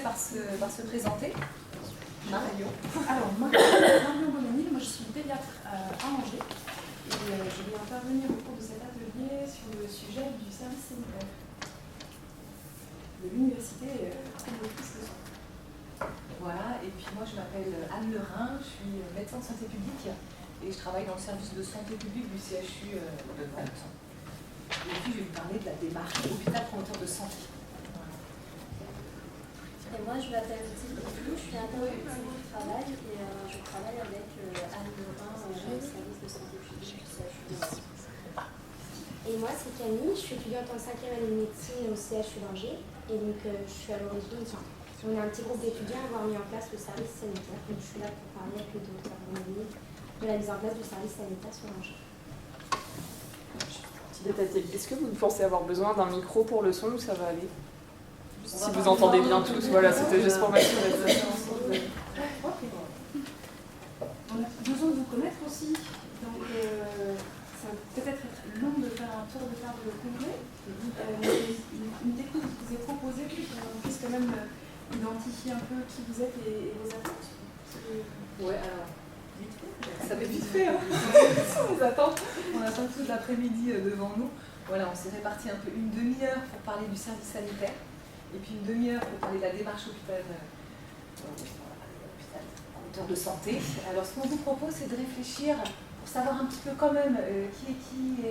par se présenter. Marion. Alors, Marion Bonani, moi je suis pédiatre à Angers et je vais intervenir au cours de cet atelier sur le sujet du service sanitaire de l'université Paul-Bocuse. Voilà, et puis moi je m'appelle Anne Lerin, je suis médecin de santé publique et je travaille dans le service de santé publique du CHU de Nantes. Et puis je vais vous parler de la démarche hôpital promoteur de santé. Et moi, je m'appelle Mathilde Boutou, je suis intervenante du travail et je travaille avec Anne Lerin dans le service de santé publique du CHU de Nantes. Et moi, c'est Camille, je suis étudiante en 5e année de médecine au CHU d'Angers et donc je suis à l'origine. On est un petit groupe d'étudiants à avoir mis en place le service sanitaire. Donc je suis là pour parler avec le docteur Bonani de la mise en place du service sanitaire sur Angers. Est-ce que vous pensez avoir besoin d'un micro pour le son ou ça va aller? Si vous entendez bien tous, voilà, c'était juste pour m'assurer de ça. On a besoin de vous connaître aussi, donc ça va peut-être être long de faire un tour de table complet. Une technique qui vous est proposée pour qu'on puisse quand même identifier un peu qui vous êtes et vos attentes. Ouais, alors, vite fait. Ça fait vite fait, hein. On nous attend. On attend tout l'après-midi devant nous. Voilà, on s'est réparti un peu une demi-heure pour parler du service sanitaire. Et puis une demi-heure pour parler de la démarche hôpital promoteur de santé. Alors ce qu'on vous propose, c'est de réfléchir pour savoir un petit peu quand même qui est qui.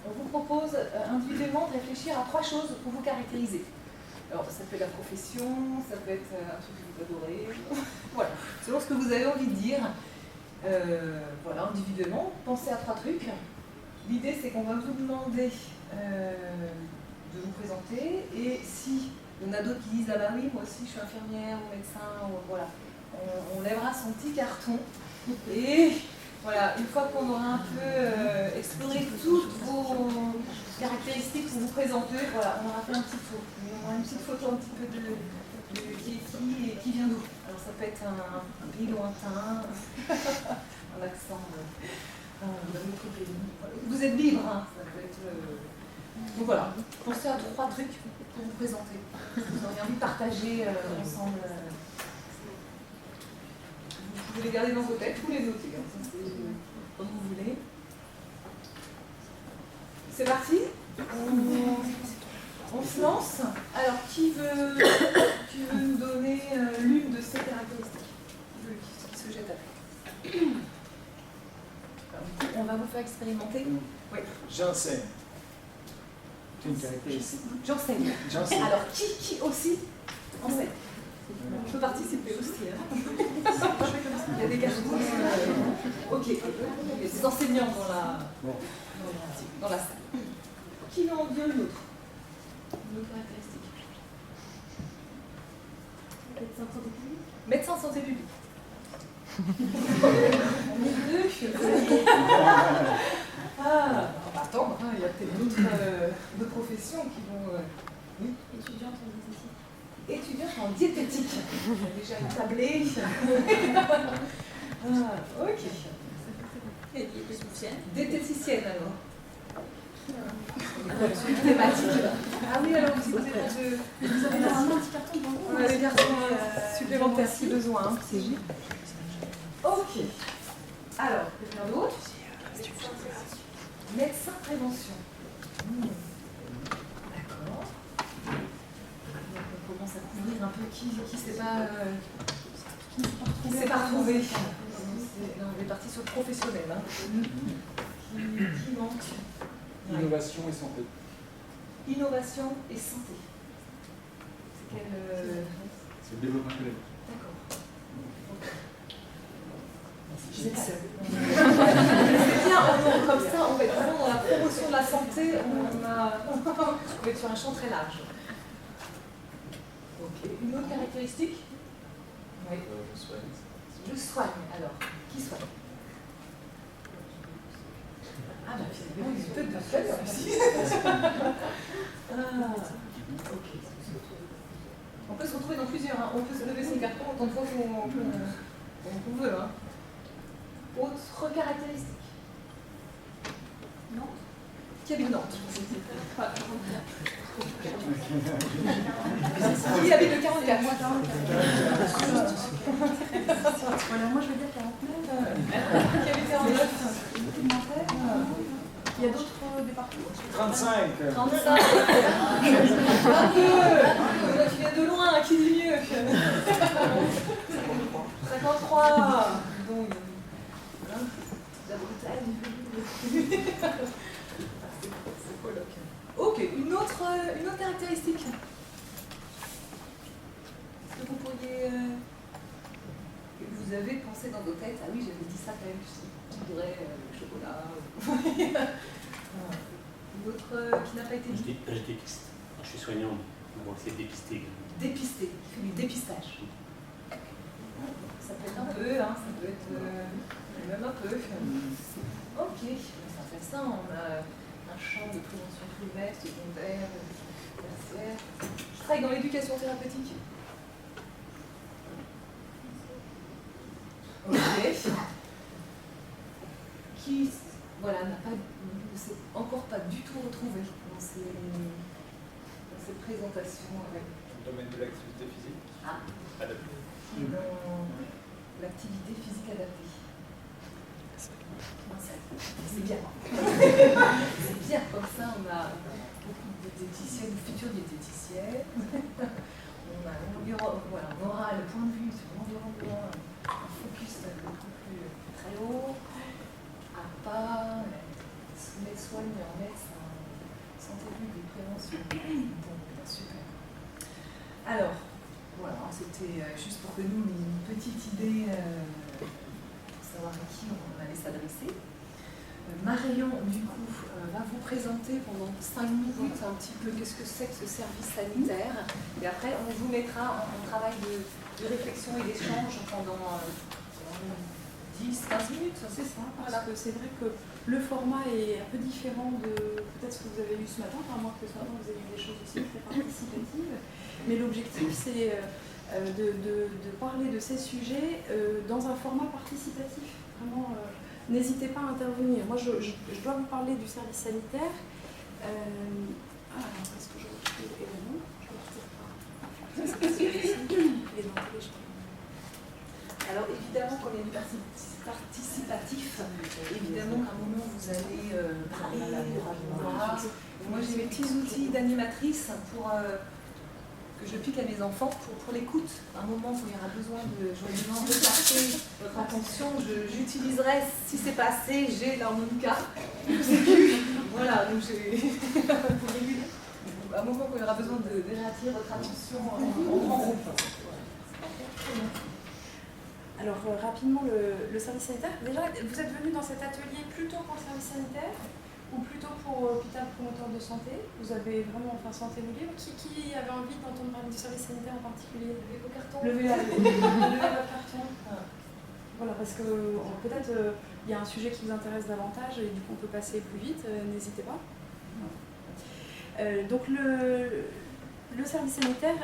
On vous propose individuellement de réfléchir à 3 choses pour vous caractériser. Alors ça peut être la profession, ça peut être un truc que vous adorez. Voilà, selon ce que vous avez envie de dire. Voilà, individuellement, pensez à 3 trucs. L'idée, c'est qu'on va vous demander de vous présenter, et si il y en a d'autres qui disent ah bah oui, moi aussi je suis infirmière ou médecin, ou, voilà, on lèvera son petit carton, et voilà, une fois qu'on aura un peu exploré toutes vos caractéristiques pour vous présenter, voilà, on aura fait un petit tour, on aura une petite photo un petit peu de qui est qui et qui vient d'où. Alors ça peut être un pays lointain, un accent d'un autre pays. Vous êtes libre, hein, ça peut être. Donc voilà, pensez à 3 trucs pour vous présenter. Vous auriez envie de partager ensemble. Vous pouvez les garder dans vos têtes ou les noter, comme vous voulez. C'est parti, on se lance. Alors, qui veut nous donner l'une de ces caractéristiques qui se jette après? On va vous faire expérimenter. Oui. J'enseigne. C'est une caractéristique. J'enseigne. Alors, qui aussi enseigne? On peut participer aussi. Hein. Il y a des garçons. Ok. Il y a des enseignants dans la salle. Qui en veut une autre? Une autre caractéristique. Médecin de santé publique. Médecin de santé publique. On est 2. Ah, on va attendre, hein, il y a peut-être d'autres professions qui vont. Oui. Étudiante en diététique. Étudiante en diététique. J'ai déjà établé. Ah, ok. Et diététicienne. Diététicienne alors. Thématique. Ah oui, alors vous avez normalement un petit carton devant vous. On a des cartons supplémentaires si besoin. Hein. C'est juste. Ok. Alors, quelqu'un d'autre? Médecin prévention. D'accord. On commence à couvrir un peu qui s'est pas retrouvé. On est parti sur le professionnel. Hein. Qui manque? Innovation et santé. Innovation et santé. C'est quel. C'est le développement économique. D'accord. C'est bien, comme ça, on va être vraiment dans la promotion de la santé, on va être sur un champ très large. Ok. Une autre caractéristique? Oui. Je soigne. Je soigne, alors. Qui soigne? Ah, bah finalement, il y a peut-être de faire aussi. Ok. On peut se retrouver dans plusieurs, hein. On peut se lever son carton autant de fois qu'on veut. Hein. Autre caractéristique? Non. Qui habite Nantes? Qui habite le 44? Moi, 44. Voilà, moi je veux dire 49. Qui habite 49? Il y a d'autres départements? 35. 35. Tu viens de loin, qui dit mieux? 53. Donc, la Bretagne. C'est colloque. Ok, une autre caractéristique. Est-ce que vous pourriez... vous avez pensé dans vos têtes, ah oui, j'avais dit ça quand même, je voudrais le chocolat. Une autre qui n'a pas été dit. Je dépiste. Je suis soignant, donc c'est dépister. Dépister, qui fait du dépistage. Ça peut être un peu, hein, ça peut être même un peu. Ok, c'est intéressant, on a un champ de prévention primaire, secondaire, tertiaire. Je travaille dans l'éducation thérapeutique. Ok. Qui, voilà, ne s'est encore pas du tout retrouvé dans ces présentations. Le domaine de l'activité physique. Ah. Adaptée. Qui est dans l'activité physique adaptée. C'est bien. C'est bien, comme ça on a beaucoup de diététiciennes, de futures diététiciennes. On aura le point de vue sur l'environnement, un focus beaucoup plus très haut, à part, soigne en médecin, santé publique, prévention. Bon, super. Alors, voilà, c'était juste pour que nous ayons une petite idée pour savoir à qui on allait s'adresser. Marion, du coup, va vous présenter pendant 5 minutes un petit peu qu'est-ce que c'est que ce service sanitaire. Et après, on vous mettra en travail de réflexion et d'échange pendant 10-15 minutes. C'est ça, parce que c'est vrai que le format est un peu différent de peut-être ce que vous avez eu ce matin, à moins que ce matin vous avez eu des choses aussi très participatives. Mais l'objectif, c'est de parler de ces sujets dans un format participatif. Vraiment, n'hésitez pas à intervenir. Moi, je dois vous parler du service sanitaire. Est-ce que je retrouve évidemment? Je ne retrouve pas. Alors évidemment, quand il y a du participatif, évidemment qu'à un moment vous allez parler, moi j'ai mes petits outils d'animatrice pour que je pique à mes enfants pour l'écoute. À un moment où il y aura besoin de reporter votre attention, j'utiliserai, si c'est pas assez, j'ai l'harmonica. Voilà, donc pour réguler. À un moment où il y aura besoin de attirer votre attention en grand groupe. Alors rapidement, le service sanitaire. Déjà, vous êtes venu dans cet atelier plutôt pour le service sanitaire ou plutôt pour hôpital promoteur de santé? Vous avez vraiment santé vous libre. Qui avait envie d'entendre parler du service sanitaire en particulier? Levez vos cartons. Levez votre carton. Voilà, parce que peut-être il y a un sujet qui vous intéresse davantage et du coup on peut passer plus vite, n'hésitez pas. Donc le service sanitaire,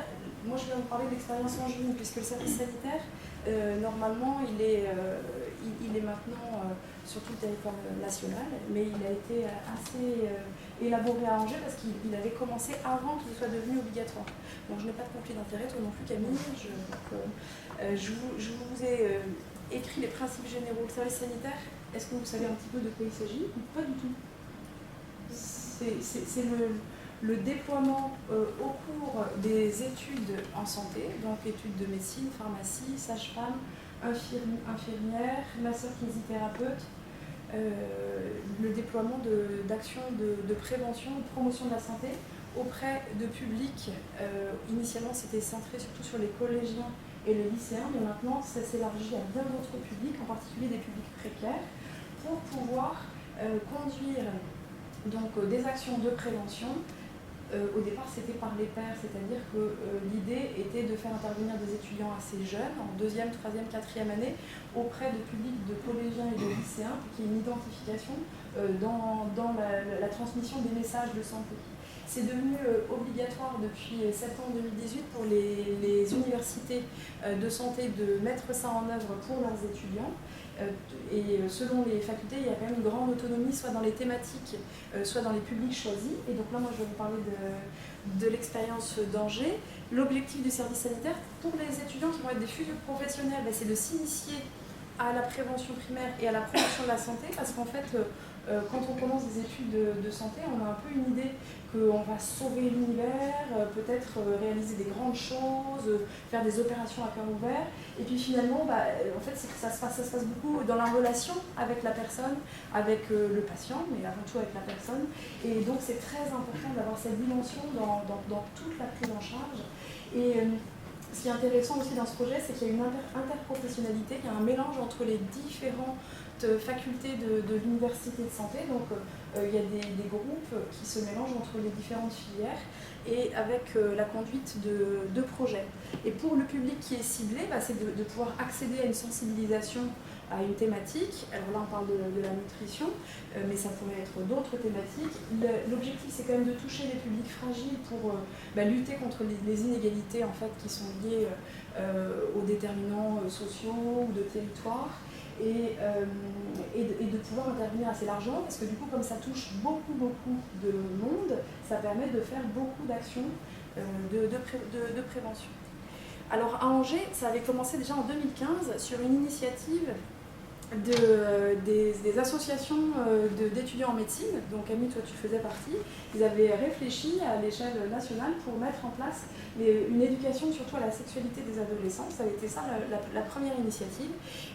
moi je vais vous parler d'expérience en juin, puisque le service sanitaire, normalement il est maintenant sur tout le territoire national, mais il a été assez élaboré à Angers parce qu'il avait commencé avant qu'il soit devenu obligatoire. Donc je n'ai pas de conflit d'intérêt, toi non plus Camille. Je vous ai écrit les principes généraux. Le service sanitaire, est-ce que vous savez un petit peu de quoi il s'agit? Pas du tout. C'est le déploiement au cours des études en santé, donc études de médecine, pharmacie, sage-femme, infirmière, masseur-kinésithérapeute, le déploiement d'actions de prévention, de promotion de la santé auprès de publics. Initialement, c'était centré surtout sur les collégiens et les lycéens, mais maintenant, ça s'élargit à bien d'autres publics, en particulier des publics précaires, pour pouvoir conduire donc, des actions de prévention. Au départ, c'était par les pairs, c'est-à-dire que l'idée était de faire intervenir des étudiants assez jeunes, en 2e, 3e, 4e année, auprès de publics de collégiens et de lycéens, pour qu'il y ait une identification dans la transmission des messages de santé. C'est devenu obligatoire depuis septembre 2018 pour les universités de santé de mettre ça en œuvre pour leurs étudiants. Et selon les facultés, il y a quand même une grande autonomie, soit dans les thématiques, soit dans les publics choisis. Et donc là, moi, je vais vous parler de l'expérience d'Angers. L'objectif du service sanitaire, pour les étudiants qui vont être des futurs professionnels, c'est de s'initier à la prévention primaire et à la promotion de la santé, parce qu'en fait, quand on commence des études de santé, on a un peu une idée qu'on va sauver l'univers, peut-être réaliser des grandes choses, faire des opérations à cœur ouvert. Et puis finalement, en fait, ça se passe beaucoup dans la relation avec la personne, avec le patient, mais avant tout avec la personne. Et donc c'est très important d'avoir cette dimension dans toute la prise en charge. Et ce qui est intéressant aussi dans ce projet, c'est qu'il y a une interprofessionnalité, il y a un mélange entre les différentes facultés de l'université de santé. Donc il y a des groupes qui se mélangent entre les différentes filières et avec la conduite de projets. Et pour le public qui est ciblé, c'est de pouvoir accéder à une sensibilisation à une thématique. Alors là on parle de la nutrition, mais ça pourrait être d'autres thématiques. L'objectif c'est quand même de toucher les publics fragiles pour lutter contre les inégalités en fait, qui sont liées aux déterminants sociaux ou de territoire. Et de pouvoir intervenir assez largement, parce que du coup, comme ça touche beaucoup de monde, ça permet de faire beaucoup d'actions de prévention. Alors à Angers, ça avait commencé déjà en 2015 sur une initiative des associations d'étudiants en médecine, donc Camille, toi tu faisais partie. Ils avaient réfléchi à l'échelle nationale pour mettre en place une éducation surtout à la sexualité des adolescents. Ça avait été ça la première initiative.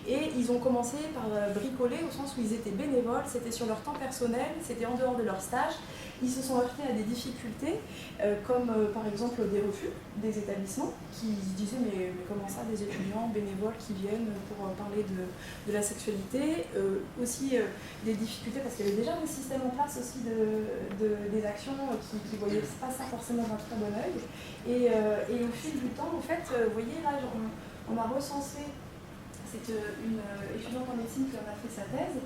Et ils ont commencé par bricoler au sens où ils étaient bénévoles, c'était sur leur temps personnel, c'était en dehors de leur stage. Ils se sont heurtés à des difficultés, comme par exemple des refus des établissements qui se disaient mais comment ça, des étudiants bénévoles qui viennent pour parler de la sexualité, aussi des difficultés parce qu'il y avait déjà des systèmes en place aussi des actions qui ne voyaient pas ça forcément d'un très bon œil. Et au fil du temps, en fait, vous voyez là, on a recensé, c'est une étudiante en médecine qui en a fait sa thèse,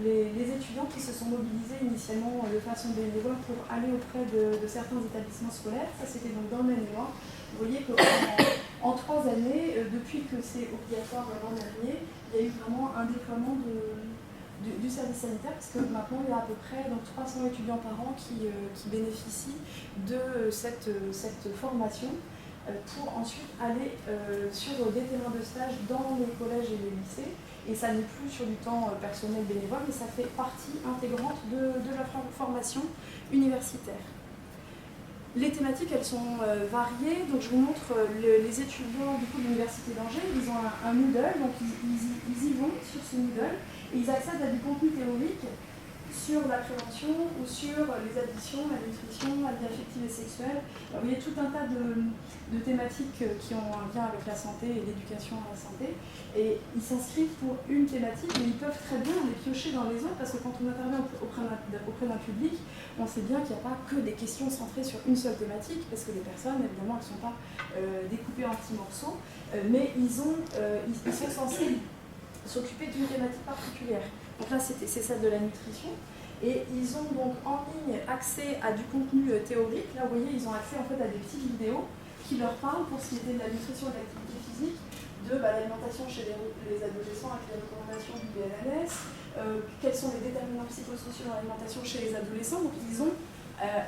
les étudiants qui se sont mobilisés initialement de façon bénévole pour aller auprès de certains établissements scolaires, ça c'était donc dans le Maine-et-Loire. Vous voyez qu'en 3 années, depuis que c'est obligatoire l'an dernier, il y a eu vraiment un déploiement du service sanitaire, parce que maintenant il y a à peu près donc, 300 étudiants par an qui bénéficient de cette formation pour ensuite aller sur des terrains de stage dans les collèges et les lycées. Et ça n'est plus sur du temps personnel bénévole, mais ça fait partie intégrante de la formation universitaire. Les thématiques, elles sont variées. Donc je vous montre les étudiants du coup, de l'Université d'Angers. Ils ont un Moodle, donc ils y vont sur ce Moodle et ils accèdent à du contenu théorique sur la prévention ou sur les addictions, la nutrition, la vie affective et sexuelle. Alors, vous voyez tout un tas de thématiques qui ont un lien avec la santé et l'éducation à la santé. Et ils s'inscrivent pour une thématique, mais ils peuvent très bien les piocher dans les autres, parce que quand on intervient auprès d'un public, on sait bien qu'il n'y a pas que des questions centrées sur une seule thématique, parce que les personnes, évidemment, elles ne sont pas découpées en petits morceaux, mais ils sont censés s'occuper d'une thématique particulière. Donc là, c'est celle de la nutrition. Et ils ont donc en ligne accès à du contenu théorique. Là, vous voyez, ils ont accès en fait à des petites vidéos qui leur parlent pour ce qui était de la nutrition et de l'activité physique, de l'alimentation chez les adolescents avec les recommandations du BNLS, quels sont les déterminants psychosociaux dans l'alimentation chez les adolescents. Donc ils ont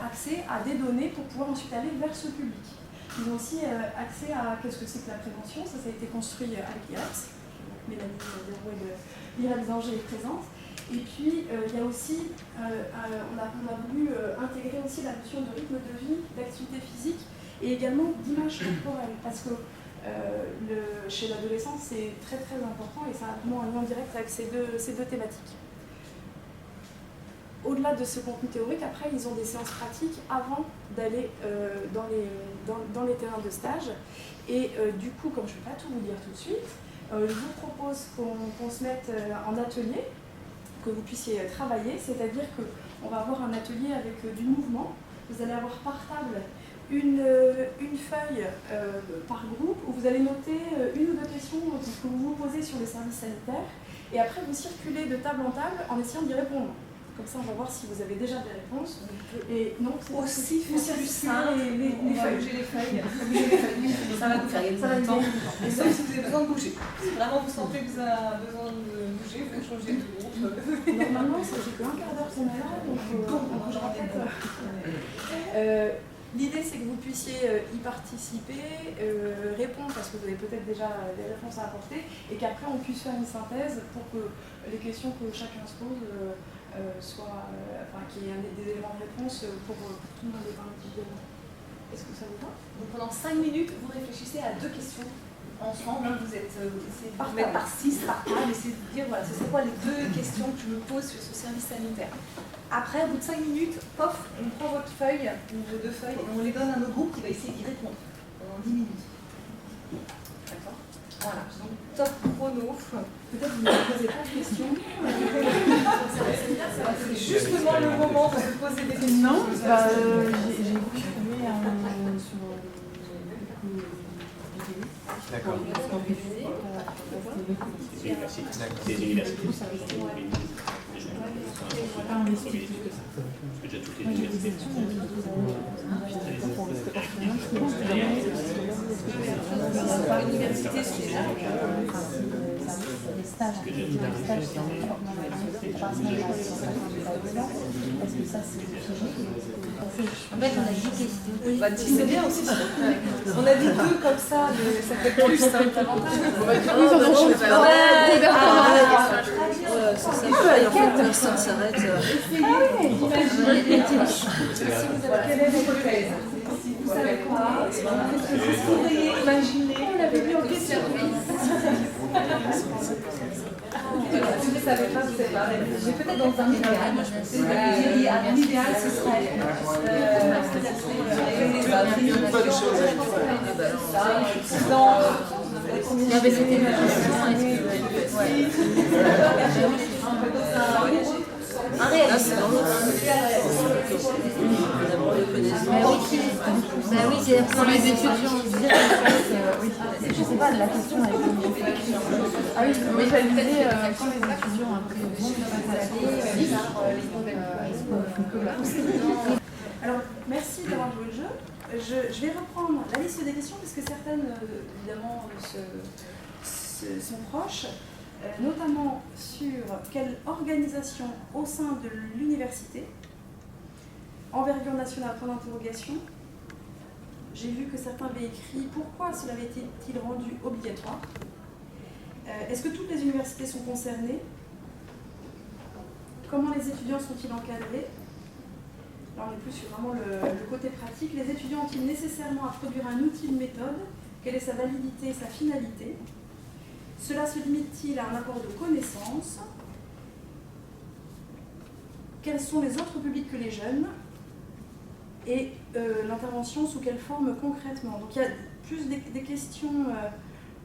accès à des données pour pouvoir ensuite aller vers ce public. Ils ont aussi accès à qu'est-ce que c'est que la prévention. Ça a été construit avec l'IRAPS. Mélanie Desrouet de l'IRAPS d'Angers est présente. Et puis, il y a aussi, on a voulu intégrer aussi la notion de rythme de vie, d'activité physique et également d'image corporelle. Parce que chez l'adolescent, c'est très très important et ça a vraiment un lien direct avec ces deux thématiques. Au-delà de ce contenu théorique, après, ils ont des séances pratiques avant d'aller dans les terrains de stage. Et du coup, comme je ne vais pas tout vous dire tout de suite, je vous propose qu'on se mette en atelier, que vous puissiez travailler, c'est-à-dire qu'on va avoir un atelier avec du mouvement. Vous allez avoir par table une feuille par groupe où vous allez noter une ou deux questions que vous vous posez sur le service sanitaire et après vous circulez de table en table en essayant d'y répondre Comme ça, on va voir si vous avez déjà des réponses. Et non, c'est Aussi plus simple, simple. les On va feuilles. J'ai les feuilles. Ça va nous faire gagner du temps. Et sauf si vous avez besoin de bouger. Si vraiment vous sentez que vous avez besoin de bouger, vous changez de groupe. Normalement, ça fait qu'un quart d'heure qu'on est là, donc on bougera peut-être. L'idée, c'est que vous puissiez y participer, répondre parce que vous avez peut-être déjà des réponses à apporter, et qu'après on puisse faire une synthèse pour que les questions que chacun se pose soient, qu'il y ait des éléments de réponse pour tout le monde et pas individuellement. Est-ce que ça vous va? Donc pendant 5 minutes, vous réfléchissez à 2 questions ensemble. Vous essayez de vous mettre par 6, par table, essayez de dire voilà, ce serait quoi les 2 questions que je me pose sur ce service sanitaire. Après, au bout de 5 minutes, pof, on prend votre feuille, ou vos 2 feuilles, et on les donne à notre groupe qui va essayer d'y répondre pendant 10 minutes. D'accord? Voilà, donc top chrono. Peut-être que vous ne posez pas de questions. C'est justement le moment de se poser des questions. Non, j'ai beaucoup trouvé sur D'accord. Des universités. pas investi. Parce que déjà toutes les universités L'université, c'est les stages, c'est est-ce que ça c'est En fait, on a 10 questions. Bah, c'est bien aussi. On a dit 2 comme ça, mais ça fait plus simple. L'instant s'arrête. Quelle est votre thèse? Vous savez quoi? Vous pourriez imaginer. On l'avait vu en question. Si vous ne savez pas, vous savez pas. J'ai peut-être dans un idéal. J'ai dit un idéal, ce serait Un réaliste. Bah oui, c'est pour les étudiants. je sais pas, la question a été ah oui, j'allais dire quand les étudiants après vont Alors, merci d'avoir joué le jeu. Je vais reprendre la liste des questions parce que certaines, évidemment, sont proches, notamment sur quelle organisation au sein de l'université, envergure nationale, point d'interrogation. J'ai vu que certains avaient écrit pourquoi cela avait-il rendu obligatoire. Est-ce que toutes les universités sont concernées? Comment les étudiants sont-ils encadrés? Là, on est plus sur vraiment le côté pratique. Les étudiants ont-ils nécessairement à produire un outil de méthode? Quelle est sa validité et sa finalité? Cela se limite-t-il à un apport de connaissances? Quels sont les autres publics que les jeunes? Et l'intervention sous quelle forme concrètement? Donc il y a plus des questions,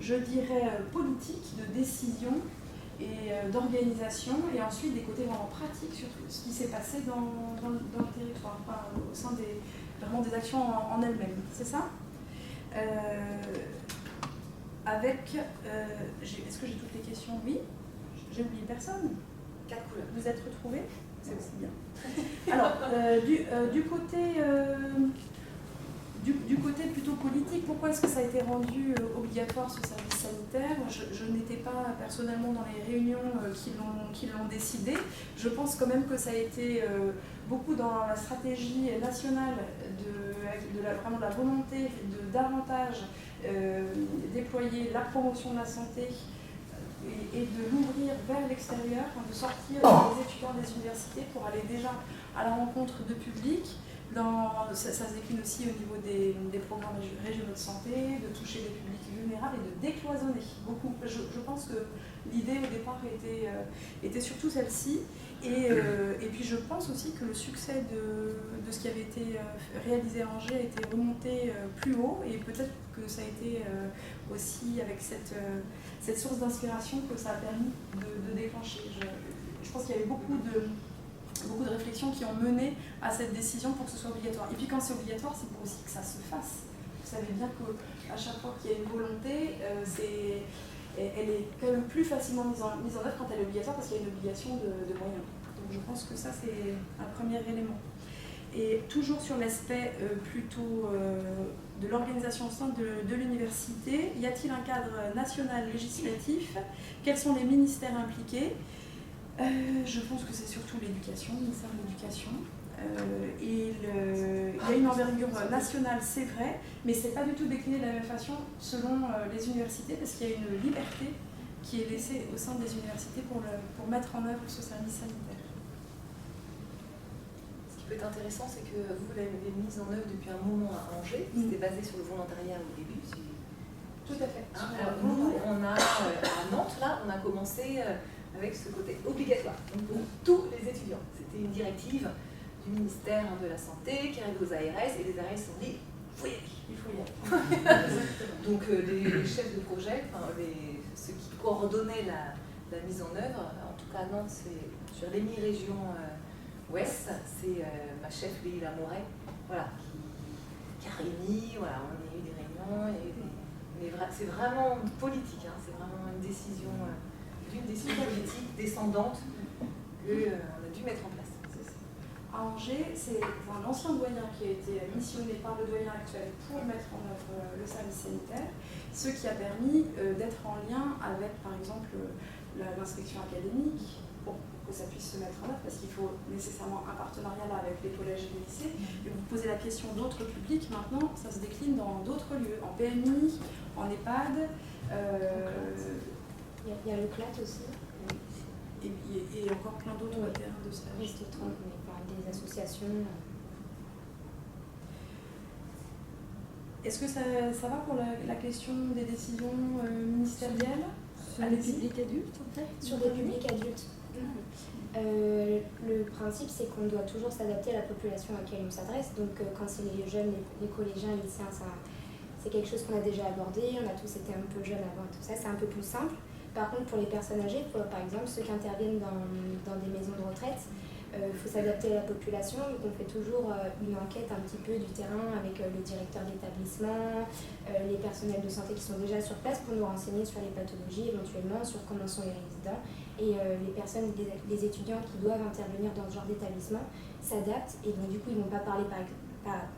je dirais, politiques, de décision et d'organisation, et ensuite des côtés vraiment pratiques sur ce qui s'est passé dans le territoire, enfin, au sein vraiment des actions en elles-mêmes. C'est ça? Est-ce que j'ai toutes les questions? Oui. J'ai oublié personne? 4 couleurs. Vous êtes retrouvés? C'est aussi bien. Alors, du côté plutôt politique, pourquoi est-ce que ça a été rendu obligatoire ce service sanitaire? Je n'étais pas personnellement dans les réunions qui l'ont décidé. Je pense quand même que ça a été beaucoup dans la stratégie nationale vraiment de la volonté de davantage déployer la promotion de la santé et de l'ouvrir vers l'extérieur, de sortir des étudiants des universités pour aller déjà à la rencontre de publics. Ça se décline aussi au niveau des programmes régionaux de santé, de toucher les publics vulnérables et de décloisonner beaucoup. Je pense que l'idée au départ était surtout celle-ci. Et puis je pense aussi que le succès de ce qui avait été réalisé à Angers a été remonté plus haut, et peut-être que ça a été aussi avec cette source d'inspiration que ça a permis de déclencher. Je pense qu'il y avait beaucoup de réflexions qui ont mené à cette décision pour que ce soit obligatoire. Et puis quand c'est obligatoire, c'est pour aussi que ça se fasse. Vous savez bien qu'à chaque fois qu'il y a une volonté, elle est quand même plus facilement mise en œuvre quand elle est obligatoire parce qu'il y a une obligation de moyens. Donc je pense que ça c'est un premier élément. Et toujours sur l'aspect plutôt de l'organisation au sein de l'université, y a-t-il un cadre national législatif? Quels sont les ministères impliqués? Je pense que c'est surtout l'éducation, le ministère de l'Éducation. Il y a une envergure nationale, c'est vrai, mais ce n'est pas du tout décliné de la même façon selon les universités, parce qu'il y a une liberté qui est laissée au sein des universités pour mettre en œuvre ce service sanitaire. Ce qui peut être intéressant, c'est que vous l'avez mise en œuvre depuis un moment à Angers. C'était basé sur le volontariat au début. Tout à fait. Alors, nous, on a, à Nantes, là, on a commencé avec ce côté obligatoire, donc pour tous les étudiants. C'était une directive du ministère de la Santé qui arrive aux ARS, et les ARS se sont dit il faut y aller. Donc les chefs de projet, ceux qui coordonnaient la mise en œuvre, en tout cas à Nantes, c'est sur l'hémi-région ouest, c'est ma chef Léila Moret, voilà, qui a réuni, voilà, on a eu des réunions, mais c'est vraiment politique, hein, c'est vraiment une décision politique descendante qu'on a dû mettre en place. À Angers, c'est un ancien doyen qui a été missionné par le doyen actuel pour mettre en œuvre le service sanitaire, ce qui a permis d'être en lien avec, par exemple, l'inspection académique, pour que ça puisse se mettre en œuvre, parce qu'il faut nécessairement un partenariat là avec les collèges et les lycées. Et vous posez la question d'autres publics, maintenant, ça se décline dans d'autres lieux, en PMI, en EHPAD. Il y a le CLAT aussi. Et encore plein d'autres terrains de stage. Des associations. Est-ce que ça va pour la question des décisions ministérielles? Sur les publics adultes, en fait? Sur des publics adultes. Le principe, c'est qu'on doit toujours s'adapter à la population à laquelle on s'adresse. Donc, quand c'est les jeunes, les collégiens, les lycéens, c'est quelque chose qu'on a déjà abordé. On a tous été un peu jeunes avant tout ça. C'est un peu plus simple. Par contre, pour les personnes âgées, par exemple, ceux qui interviennent dans des maisons de retraite, il faut s'adapter à la population. Donc, on fait toujours une enquête un petit peu du terrain avec le directeur d'établissement, les personnels de santé qui sont déjà sur place pour nous renseigner sur les pathologies, éventuellement sur comment sont les résidents. Et les étudiants qui doivent intervenir dans ce genre d'établissement s'adaptent. Et donc, du coup, ils ne vont pas parler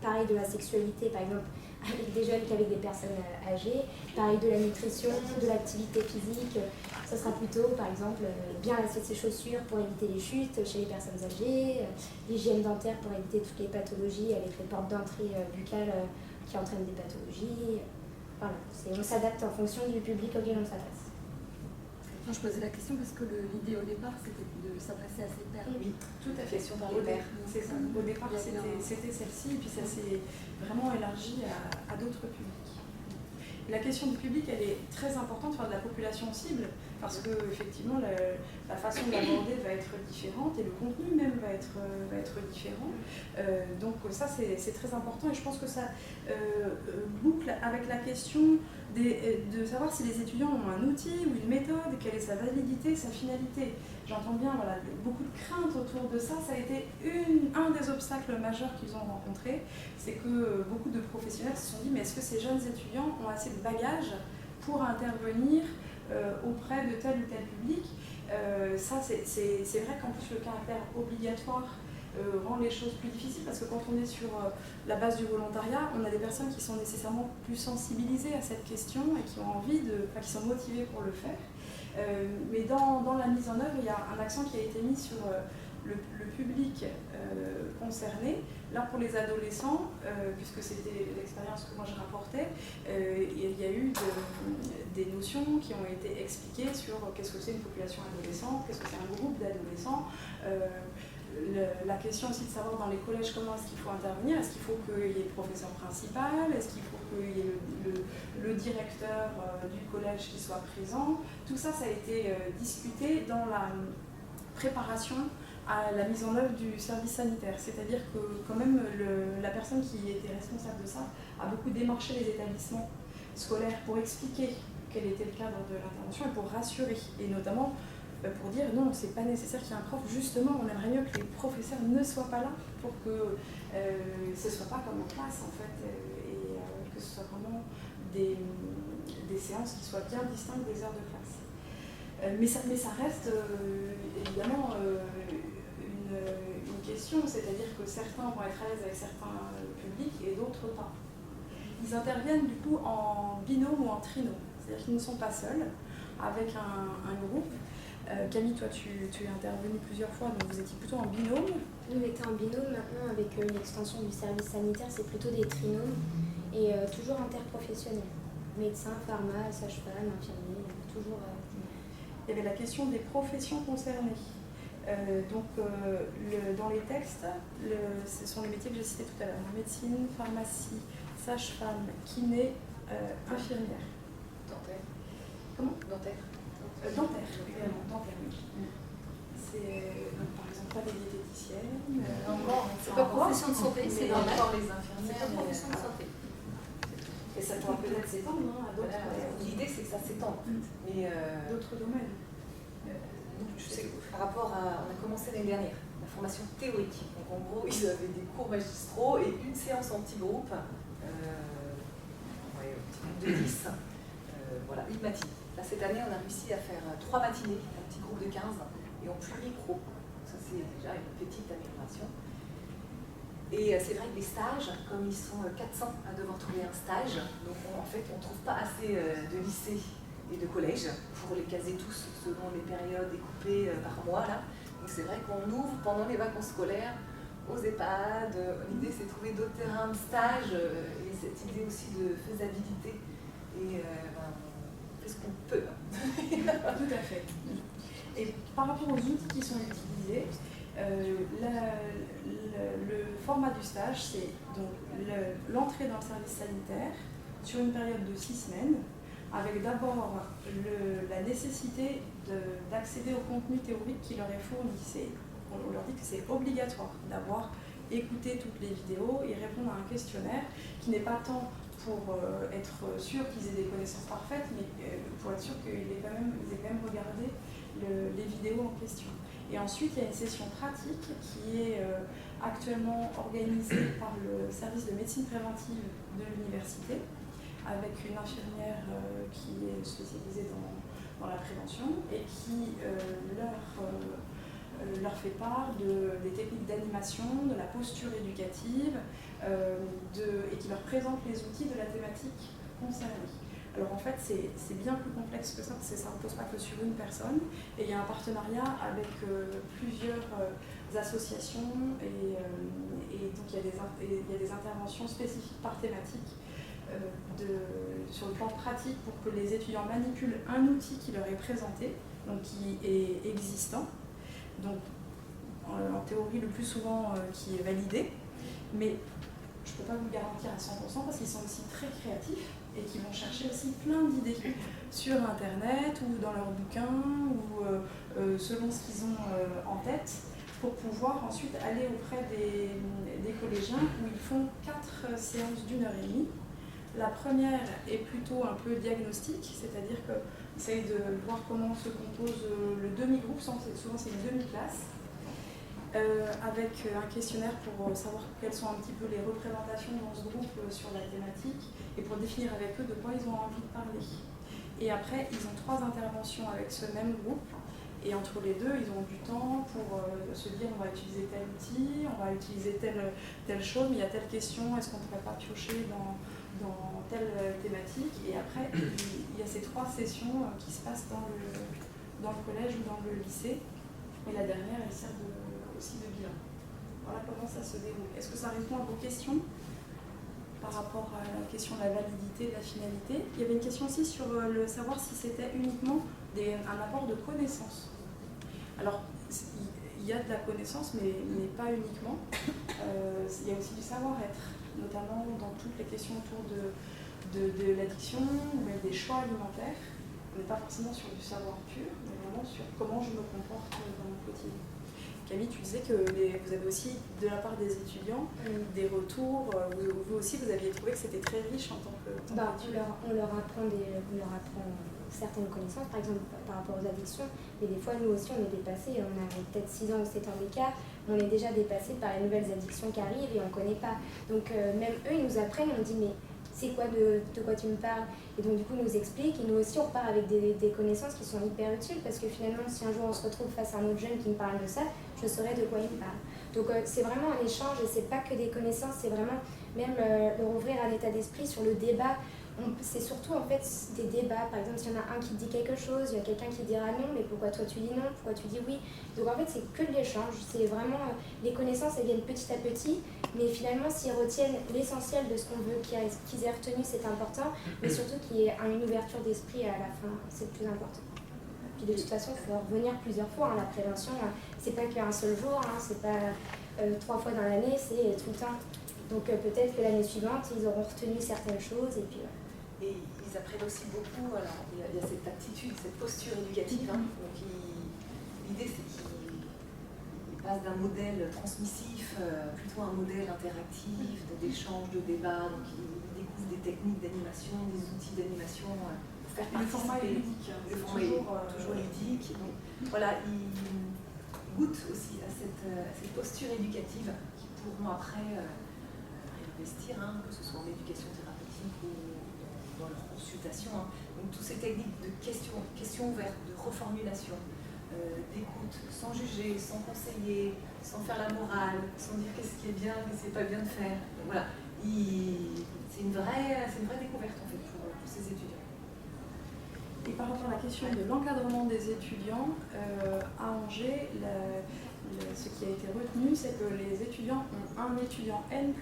pareil de la sexualité, par exemple, avec des jeunes qu'avec des personnes âgées, pareil de la nutrition, de l'activité physique. Ce sera plutôt, par exemple, bien lasser ses chaussures pour éviter les chutes chez les personnes âgées, l'hygiène dentaire pour éviter toutes les pathologies avec les portes d'entrée buccales qui entraînent des pathologies. Voilà, on s'adapte en fonction du public auquel on s'adresse. Non, je posais la question parce que l'idée au départ, c'était de s'adresser à ces pairs. Oui, tout à fait. Par les pairs. C'est ça. Au départ, c'était celle-ci, et puis ça s'est vraiment élargi à d'autres publics. La question du public, elle est très importante, de la population cible, parce que effectivement, la façon d'aborder va être différente et le contenu même va être différent. Donc ça, c'est très important, et je pense que ça boucle avec la question de savoir si les étudiants ont un outil ou une méthode, quelle est sa validité, sa finalité. J'entends bien beaucoup de craintes autour de ça. Ça a été un des obstacles majeurs qu'ils ont rencontrés. C'est que beaucoup de professionnels se sont dit, mais est-ce que ces jeunes étudiants ont assez de bagages pour intervenir auprès de tel ou tel public? Ça, c'est vrai qu'en plus le caractère obligatoire rend les choses plus difficiles, parce que quand on est sur la base du volontariat, on a des personnes qui sont nécessairement plus sensibilisées à cette question et qui ont qui sont motivées pour le faire. Mais dans la mise en œuvre, il y a un accent qui a été mis sur le public concerné. Là, pour les adolescents, puisque c'était l'expérience que moi je rapportais, il y a eu des notions qui ont été expliquées sur qu'est-ce que c'est une population adolescente, qu'est-ce que c'est un groupe d'adolescents. La question aussi de savoir dans les collèges comment est-ce qu'il faut intervenir. Est-ce qu'il faut qu'il y ait le professeur principal? Est-ce qu'il faut qu'il y ait le directeur du collège qui soit présent? Tout ça, ça a été discuté dans la préparation à la mise en œuvre du service sanitaire. C'est-à-dire que quand même la personne qui était responsable de ça a beaucoup démarché les établissements scolaires pour expliquer quel était le cadre de l'intervention et pour rassurer. Et notamment pour dire non, c'est pas nécessaire qu'il y ait un prof. Justement, on aimerait mieux que les professeurs ne soient pas là pour que ce soit pas comme en classe en fait, et que ce soit vraiment des séances qui soient bien distinctes des heures de classe. Mais ça reste évidemment une question, c'est-à-dire que certains vont être à l'aise avec certains publics et d'autres pas. Ils interviennent du coup en binôme ou en trinôme, c'est-à-dire qu'ils ne sont pas seuls, avec un groupe. Camille, toi tu es intervenue plusieurs fois, donc vous étiez plutôt en binôme. Nous, on était en binôme. Maintenant, avec l'extension du service sanitaire, c'est plutôt des trinômes et toujours interprofessionnels. Médecins, pharma, sage-femme, infirmiers, toujours. Il y avait la question des professions concernées. Dans les textes, ce sont les métiers que j'ai cités tout à l'heure. Médecine, pharmacie, sage-femme, kiné, infirmière. Dentaire. Comment ? Dentaire. Dentaire, également, dentaire, oui. C'est par exemple pas des diététiciennes. C'est pas profession de santé, c'est normal. Encore les C'est infirmières. pas profession de santé. Et ça pourra peut-être s'étendre à d'autres. L'idée, c'est que ça s'étende. Mais D'autres domaines. je sais que par rapport à, on a commencé l'année dernière, la formation théorique. Donc en gros, ils avaient des cours magistraux et une séance en petit groupe, petit groupe de 10, voilà, une matinée. Là, cette année, on a réussi à faire 3 matinées, un petit groupe de 15, et en pluri-pro. Ça, c'est déjà une petite amélioration. Et c'est vrai que les stages, comme ils sont 400 à devoir trouver un stage, donc en fait, on ne trouve pas assez de lycées et de collèges pour les caser tous selon les périodes découpées par mois. Là. Donc c'est vrai qu'on ouvre pendant les vacances scolaires aux EHPAD. L'idée, c'est de trouver d'autres terrains de stage et cette idée aussi de faisabilité. Et on fait ce qu'on peut. Tout à fait. Et par rapport aux outils qui sont utilisés, le format du stage, c'est donc l'entrée dans le service sanitaire sur une période de 6 semaines, avec d'abord la nécessité d'accéder au contenu théorique qui leur est fourni. On leur dit que c'est obligatoire d'avoir écouté toutes les vidéos et répondre à un questionnaire qui n'est pas tant pour être sûr qu'ils aient des connaissances parfaites, mais pour être sûr qu'ils aient quand même regardé les vidéos en question. Et ensuite, il y a une session pratique qui est actuellement organisée par le service de médecine préventive de l'université, avec une infirmière qui est spécialisée dans la prévention et qui leur fait part des techniques d'animation, de la posture éducative, et qui leur présente les outils de la thématique concernée. Alors en fait, c'est bien plus complexe que ça, parce que ça ne repose pas que sur une personne. Et il y a un partenariat avec plusieurs associations, et donc il y a des interventions spécifiques par thématique sur le plan pratique pour que les étudiants manipulent un outil qui leur est présenté, donc qui est existant, donc en théorie le plus souvent qui est validé, mais je ne peux pas vous le garantir à 100% parce qu'ils sont aussi très créatifs et qui vont chercher aussi plein d'idées sur Internet ou dans leurs bouquins ou selon ce qu'ils ont en tête pour pouvoir ensuite aller auprès des collégiens où ils font 4 séances d'1h30. La première est plutôt un peu diagnostique, c'est-à-dire qu'ils essayent de voir comment se compose le demi-groupe, souvent c'est une demi-classe, avec un questionnaire pour savoir quelles sont un petit peu les représentations dans ce groupe sur la thématique et pour définir avec eux de quoi ils ont envie de parler. Et après, ils ont 3 interventions avec ce même groupe et entre les deux, ils ont du temps pour se dire on va utiliser tel outil, on va utiliser telle chose, mais il y a telle question, est-ce qu'on ne pourrait pas piocher dans telle thématique. Et après, il y a ces 3 sessions qui se passent dans le collège ou dans le lycée. Et la dernière, elle sert aussi de bilan. Voilà comment ça se déroule. Est-ce que ça répond à vos questions par rapport à la question de la validité, de la finalité? Il y avait une question aussi sur le savoir si c'était uniquement un apport de connaissances. Alors, il y a de la connaissance, mais pas uniquement. Il y a aussi du savoir-être, notamment dans toutes les questions autour de l'addiction ou même des choix alimentaires. On n'est pas forcément sur du savoir pur, mais vraiment sur comment je me comporte dans mon quotidien. Camille, tu disais que vous avez aussi, de la part des étudiants, des retours. Vous aussi, vous aviez trouvé que c'était très riche en tant qu'étudiant. On leur apprend certaines connaissances, par exemple par rapport aux addictions, mais des fois, nous aussi, on est dépassés. On a peut-être 6 ans ou 7 ans d'écart, on est déjà dépassés par les nouvelles addictions qui arrivent et on ne connaît pas. Donc, même eux, ils nous apprennent, on dit, mais c'est quoi de quoi tu me parles? Et donc du coup nous explique, et nous aussi on repart avec des connaissances qui sont hyper utiles, parce que finalement si un jour on se retrouve face à un autre jeune qui me parle de ça, je saurai de quoi il me parle. Donc c'est vraiment un échange, et c'est pas que des connaissances, c'est vraiment même leur ouvrir un état d'esprit sur le débat. C'est surtout en fait des débats. Par exemple, s'il y en a un qui dit quelque chose, il y a quelqu'un qui dira non, mais pourquoi toi tu dis non, pourquoi tu dis oui. Donc en fait c'est que de l'échange, c'est vraiment les connaissances, elles viennent petit à petit, mais finalement s'ils retiennent l'essentiel de ce qu'on veut qu'ils aient retenu, c'est important, mais surtout qu'il y ait une ouverture d'esprit à la fin, c'est le plus important. Puis de toute façon, il faut revenir plusieurs fois, la prévention, c'est pas qu'un seul jour, c'est pas 3 fois dans l'année, c'est tout le temps. Donc peut-être que l'année suivante, ils auront retenu certaines choses, et puis Et ils apprennent aussi beaucoup, alors il y a cette attitude, cette posture éducative. Donc l'idée c'est qu'ils passent d'un modèle transmissif plutôt à un modèle interactif, d'échange, de débat. Donc ils découvrent des techniques d'animation, des outils d'animation pour faire participer. Le format est ludique. Le format est toujours ludique. Donc voilà, ils goûtent aussi à cette posture éducative qui pourront après réinvestir, que ce soit en éducation thérapeutique ou dans leur consultation. Donc toutes ces techniques de questions ouvertes, de reformulation, d'écoute, sans juger, sans conseiller, sans faire la morale, sans dire qu'est-ce qui est bien, qu'est-ce qui n'est pas bien de faire. Donc voilà, c'est une vraie découverte en fait pour ces étudiants. Et par rapport à la question de l'encadrement des étudiants, à Angers, ce qui a été retenu, c'est que les étudiants ont un étudiant N+1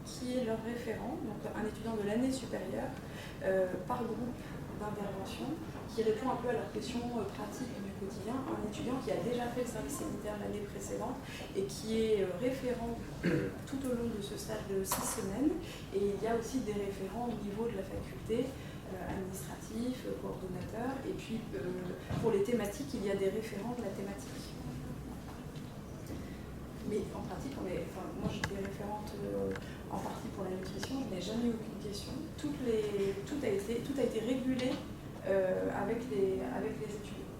qui est leur référent, donc un étudiant de l'année supérieure, par groupe d'intervention, qui répond un peu à leurs questions pratiques du quotidien. Un étudiant qui a déjà fait le service sanitaire l'année précédente et qui est référent tout au long de ce stage de 6 semaines. Et il y a aussi des référents au niveau de la faculté, administratif, coordonnateur, et puis pour les thématiques, il y a des référents de la thématique. Mais en pratique, moi j'étais référente en partie pour la nutrition, je n'ai jamais eu aucune question. Tout a été régulé avec les étudiants.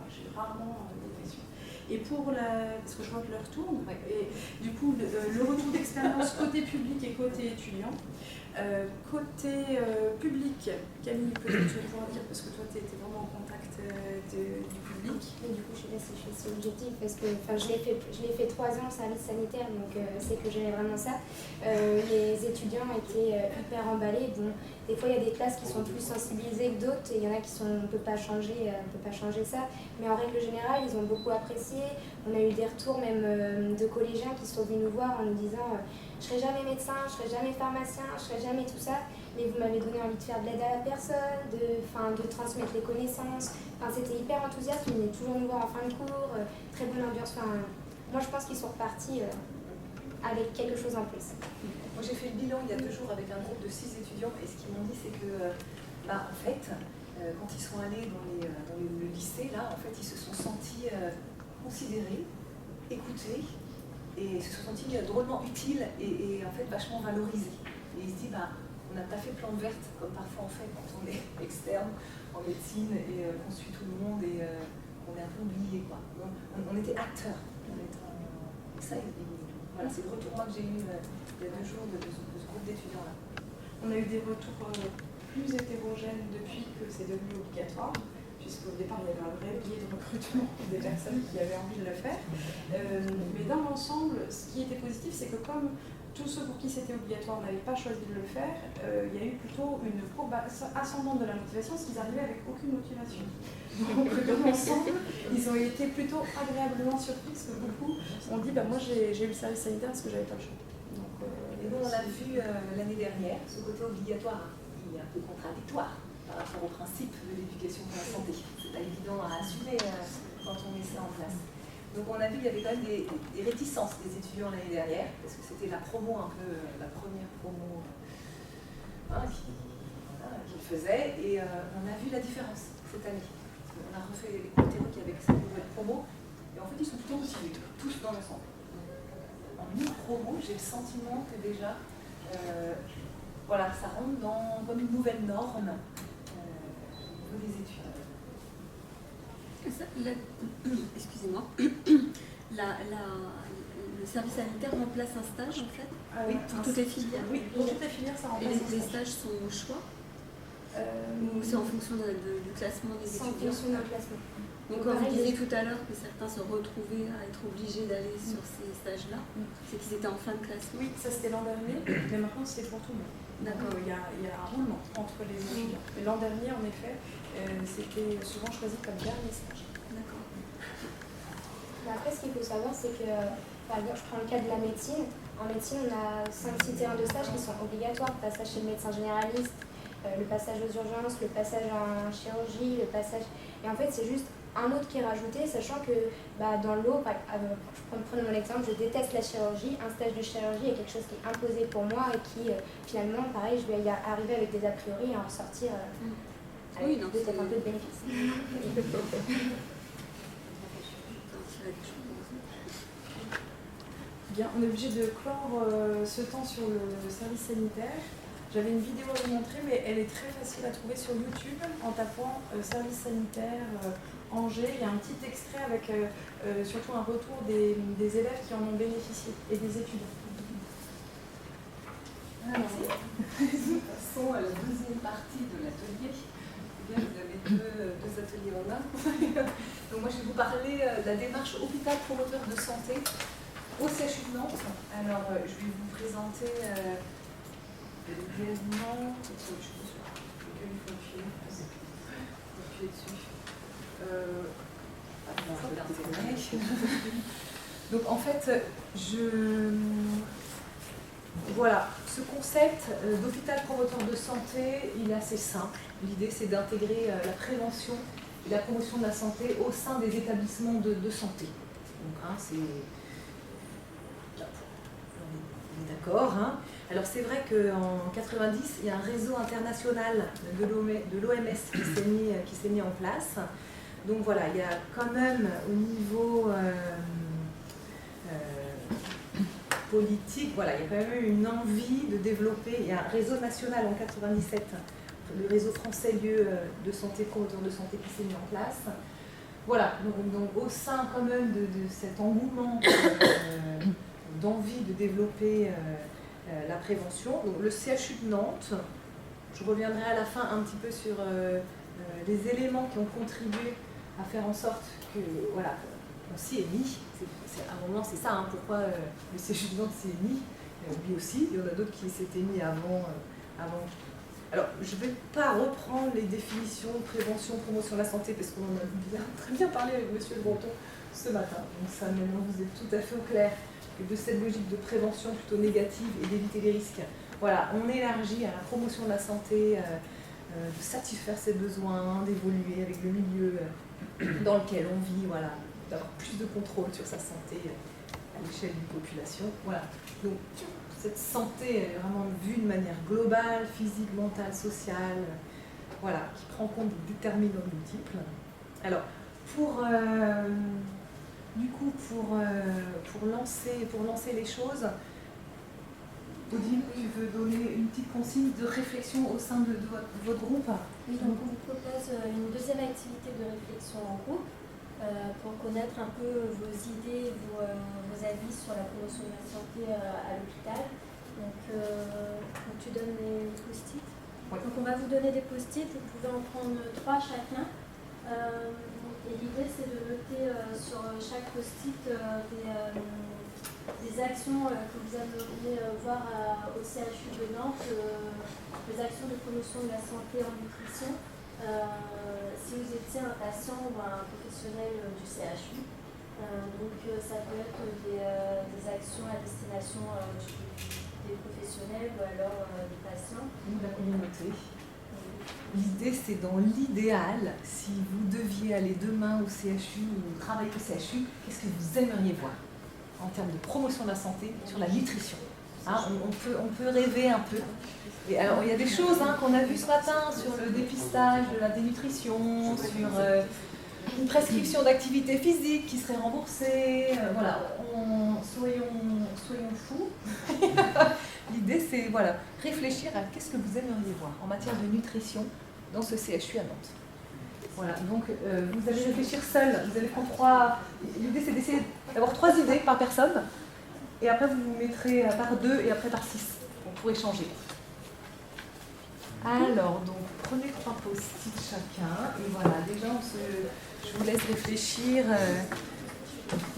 J'ai rarement des questions. Et parce que je vois que l'heure tourne, et du coup le retour d'expérience côté public et côté étudiant. Côté public, Camille, peut-être tu vas pouvoir dire, parce que toi tu étais vraiment en contact du public. Et du coup, je sais pas si je suis assez objective, parce que je l'ai fait 3 ans au service sanitaire, donc c'est que j'aimais vraiment ça. Les étudiants étaient hyper emballés. Bon, des fois, il y a des classes qui sont plus sensibilisées que d'autres, et il y en a qui on ne peut pas changer ça. Mais en règle générale, ils ont beaucoup apprécié. On a eu des retours même de collégiens qui sont venus nous voir en nous disant je ne serai jamais médecin, je ne serai jamais pharmacien, je ne serai jamais tout ça, mais vous m'avez donné envie de faire de l'aide à la personne, de transmettre les connaissances. C'était hyper enthousiaste, ils venaient toujours nous voir en fin de cours, très bonne ambiance. Moi, je pense qu'ils sont repartis avec quelque chose en plus. Moi, j'ai fait le bilan il y a 2 jours avec un groupe de 6 étudiants, et ce qu'ils m'ont dit, c'est que, en fait, quand ils sont allés dans le lycée, là, en fait, ils se sont sentis considérés, écoutés, et ils se sont sentis drôlement utiles et en fait vachement valorisés. Et ils se disent, on n'a pas fait plante verte comme parfois on fait quand on est externe en médecine et qu'on suit tout le monde et qu'on est un peu oublié, quoi. On était acteurs. Et ça, voilà, c'est le retour que j'ai eu il y a 2 jours de ce groupe d'étudiants-là. On a eu des retours plus hétérogènes depuis que c'est devenu obligatoire, puisqu'au départ il y avait un vrai biais de recrutement des personnes qui avaient envie de le faire. Mais dans l'ensemble, ce qui était positif, c'est que comme tous ceux pour qui c'était obligatoire n'avaient pas choisi de le faire, il y a eu plutôt une courbe ascendante de la motivation, parce qu'ils arrivaient avec aucune motivation. Donc dans l'ensemble, ils ont été plutôt agréablement surpris, parce que beaucoup ont dit moi j'ai eu le service sanitaire parce que j'avais pas le choix. Donc, et nous on l'a vu l'année dernière, ce côté obligatoire, qui est un peu contradictoire par rapport au principe de l'éducation pour la santé. C'est pas évident à assumer quand on met ça en place. Donc on a vu qu'il y avait quand même des réticences des étudiants l'année dernière, parce que c'était la promo un peu, la première promo qu'ils faisaient, et on a vu la différence cette année. On a refait les cours théoriques avec cette nouvelle promo, et en fait ils sont plutôt motivés, tous dans l'ensemble. En mi-promo, j'ai le sentiment que déjà, ça rentre comme une nouvelle norme au niveau des études. Excusez-moi, le service sanitaire remplace un stage en fait Oui, pour toutes les filières. Oui, pour toutes les filières, ça Et remplace un les stage. stages sont au choix ou c'est en fonction du classement des Sans étudiants? fonction d'un classement. Donc quand vous disiez tout à l'heure que certains se retrouvaient à être obligés d'aller sur ces stages-là, c'est qu'ils étaient en fin de classement. Oui, ça c'était l'an dernier, mais maintenant c'est pour tout le monde. D'accord. Il y a un roulement entre les étudiants. Et l'an dernier, en effet, c'était souvent choisi comme dernier stage. D'accord. Mais après, ce qu'il faut savoir, c'est que, par exemple, je prends le cas de la médecine. En médecine, on a 5-6 terrains de stage qui sont obligatoires. Le passage chez le médecin généraliste, le passage aux urgences, le passage en chirurgie, le passage... Et en fait, c'est juste un autre qui est rajouté, sachant que dans l'eau, prenons mon exemple, je déteste la chirurgie. Un stage de chirurgie est quelque chose qui est imposé pour moi et qui, finalement, pareil, je vais y arriver avec des a priori et en ressortir avec peut-être un peu de bénéfices. Bien, on est obligé de clore ce temps sur le service sanitaire. J'avais une vidéo à vous montrer, mais elle est très facile à trouver sur YouTube en tapant service sanitaire Angers. Il y a un petit extrait avec surtout un retour des élèves qui en ont bénéficié et des étudiants. Alors, nous passons à la deuxième partie de l'atelier. Vous avez deux ateliers en un. Donc moi, je vais vous parler de la démarche hôpital promoteur de santé au CHU de Nantes. Alors, je vais vous présenter brièvement. Je sais pas sur lequel il faut appuyer dessus. Donc en fait, voilà, ce concept d'hôpital promoteur de santé, il est assez simple. L'idée, c'est d'intégrer la prévention et la promotion de la santé au sein des établissements de santé. Donc, on est d'accord. Alors, c'est vrai qu'en 90, il y a un réseau international de l'OMS qui s'est mis en place. Donc voilà, il y a quand même au niveau politique, voilà, il y a quand même eu une envie de développer. Il y a un réseau national en 97, le réseau français lieu de santé, promoteur de santé qui s'est mis en place. Voilà, donc au sein quand même de cet engouement d'envie de développer la prévention, donc le CHU de Nantes, je reviendrai à la fin un petit peu sur les éléments qui ont contribué à faire en sorte que, voilà, on s'y est mis. À un moment, c'est ça, pourquoi le CHU de Nantes s'y est mis. Lui aussi, il y en a d'autres qui s'étaient mis avant. Alors, je ne vais pas reprendre les définitions prévention, promotion de la santé, parce qu'on en a très bien parlé avec M. Le Breton ce matin. Donc ça, maintenant, vous êtes tout à fait au clair de cette logique de prévention plutôt négative et d'éviter les risques. Voilà, on élargit à la promotion de la santé, de satisfaire ses besoins, d'évoluer avec le milieu dans lequel on vit, voilà, d'avoir plus de contrôle sur sa santé à l'échelle d'une population. Voilà. Donc, cette santé est vraiment vue de manière globale, physique, mentale, sociale, voilà, qui prend compte des déterminants multiples. Alors, pour lancer les choses, Odile, tu veux donner une petite consigne de réflexion au sein de votre groupe? Oui, donc on vous propose une deuxième activité de réflexion en groupe pour connaître un peu vos idées, vos avis sur la promotion de la santé à l'hôpital. Donc tu donnes les post-it. Oui. Donc on va vous donner des post-it, vous pouvez en prendre 3 chacun. Et l'idée c'est de noter sur chaque post-it des actions que vous aimeriez voir au CHU de Nantes, des actions de promotion de la santé en nutrition. Si vous étiez un patient ou un professionnel du CHU, donc ça peut être des actions à destination des professionnels ou alors des patients. Ou de la communauté. L'idée, c'est dans l'idéal, si vous deviez aller demain au CHU ou travailler au CHU, qu'est-ce que vous aimeriez voir en termes de promotion de la santé sur la nutrition? On peut rêver un peu. Et alors, il y a des choses qu'on a vues ce matin sur le dépistage de la dénutrition, sur une prescription d'activité physique qui serait remboursée. Voilà, soyons fous. L'idée, c'est réfléchir à qu'est-ce que vous aimeriez voir en matière de nutrition dans ce CHU à Nantes. Voilà, donc vous allez réfléchir seul. Vous allez prendre 3. L'idée, c'est d'essayer d'avoir 3 idées par personne. Et après, vous vous mettrez par 2 et après par 6. On pourrait changer. Alors, donc, prenez 3 post-it chacun. Et voilà, déjà, je vous laisse réfléchir.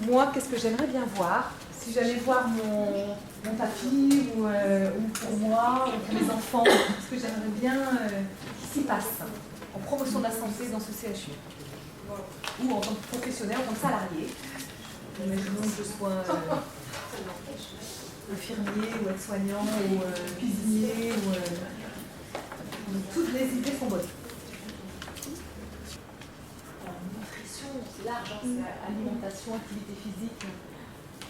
Moi, qu'est-ce que j'aimerais bien voir? Si j'allais voir mon papy ou pour moi ou pour mes enfants, ce que j'aimerais bien qu'il s'y passe en promotion de la santé dans ce CHU. Ou en tant que professionnel, en tant que salarié. Imaginons que je sois infirmier ou aide-soignant ou cuisinier. Toutes les idées sont bonnes. Nutrition, c'est large, hein, c'est alimentation, activité physique.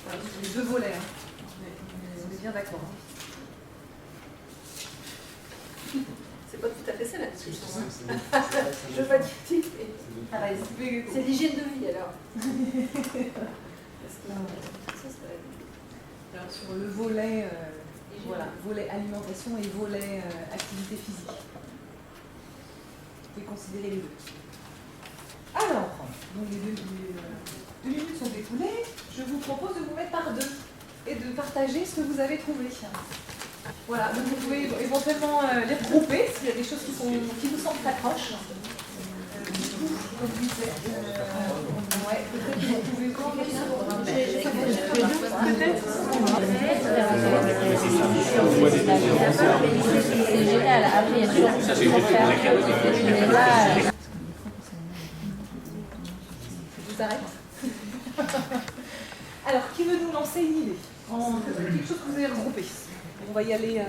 Voilà, c'est les 2 volets. Hein. On est bien d'accord. C'est pas tout à fait ça la nutrition. Je veux pas critiquer. C'est l'hygiène de vie alors. Alors sur le volet, voilà, volet alimentation et volet activité physique. Vous pouvez considérer les 2. Alors, donc les 2 minutes sont découlées. Je vous propose de vous mettre par 2 et de partager ce que vous avez trouvé. Voilà, donc vous pouvez éventuellement les regrouper s'il y a des choses qui vous semblent très proches. Du coup, comme je disais, ouais, peut-être que vous pouvez C'est génial, après il y a toujours Ça, c'est juste faire. Mais là, Je vous arrête. Alors, qui veut nous lancer une idée quelque chose que vous avez regroupé? On va y aller.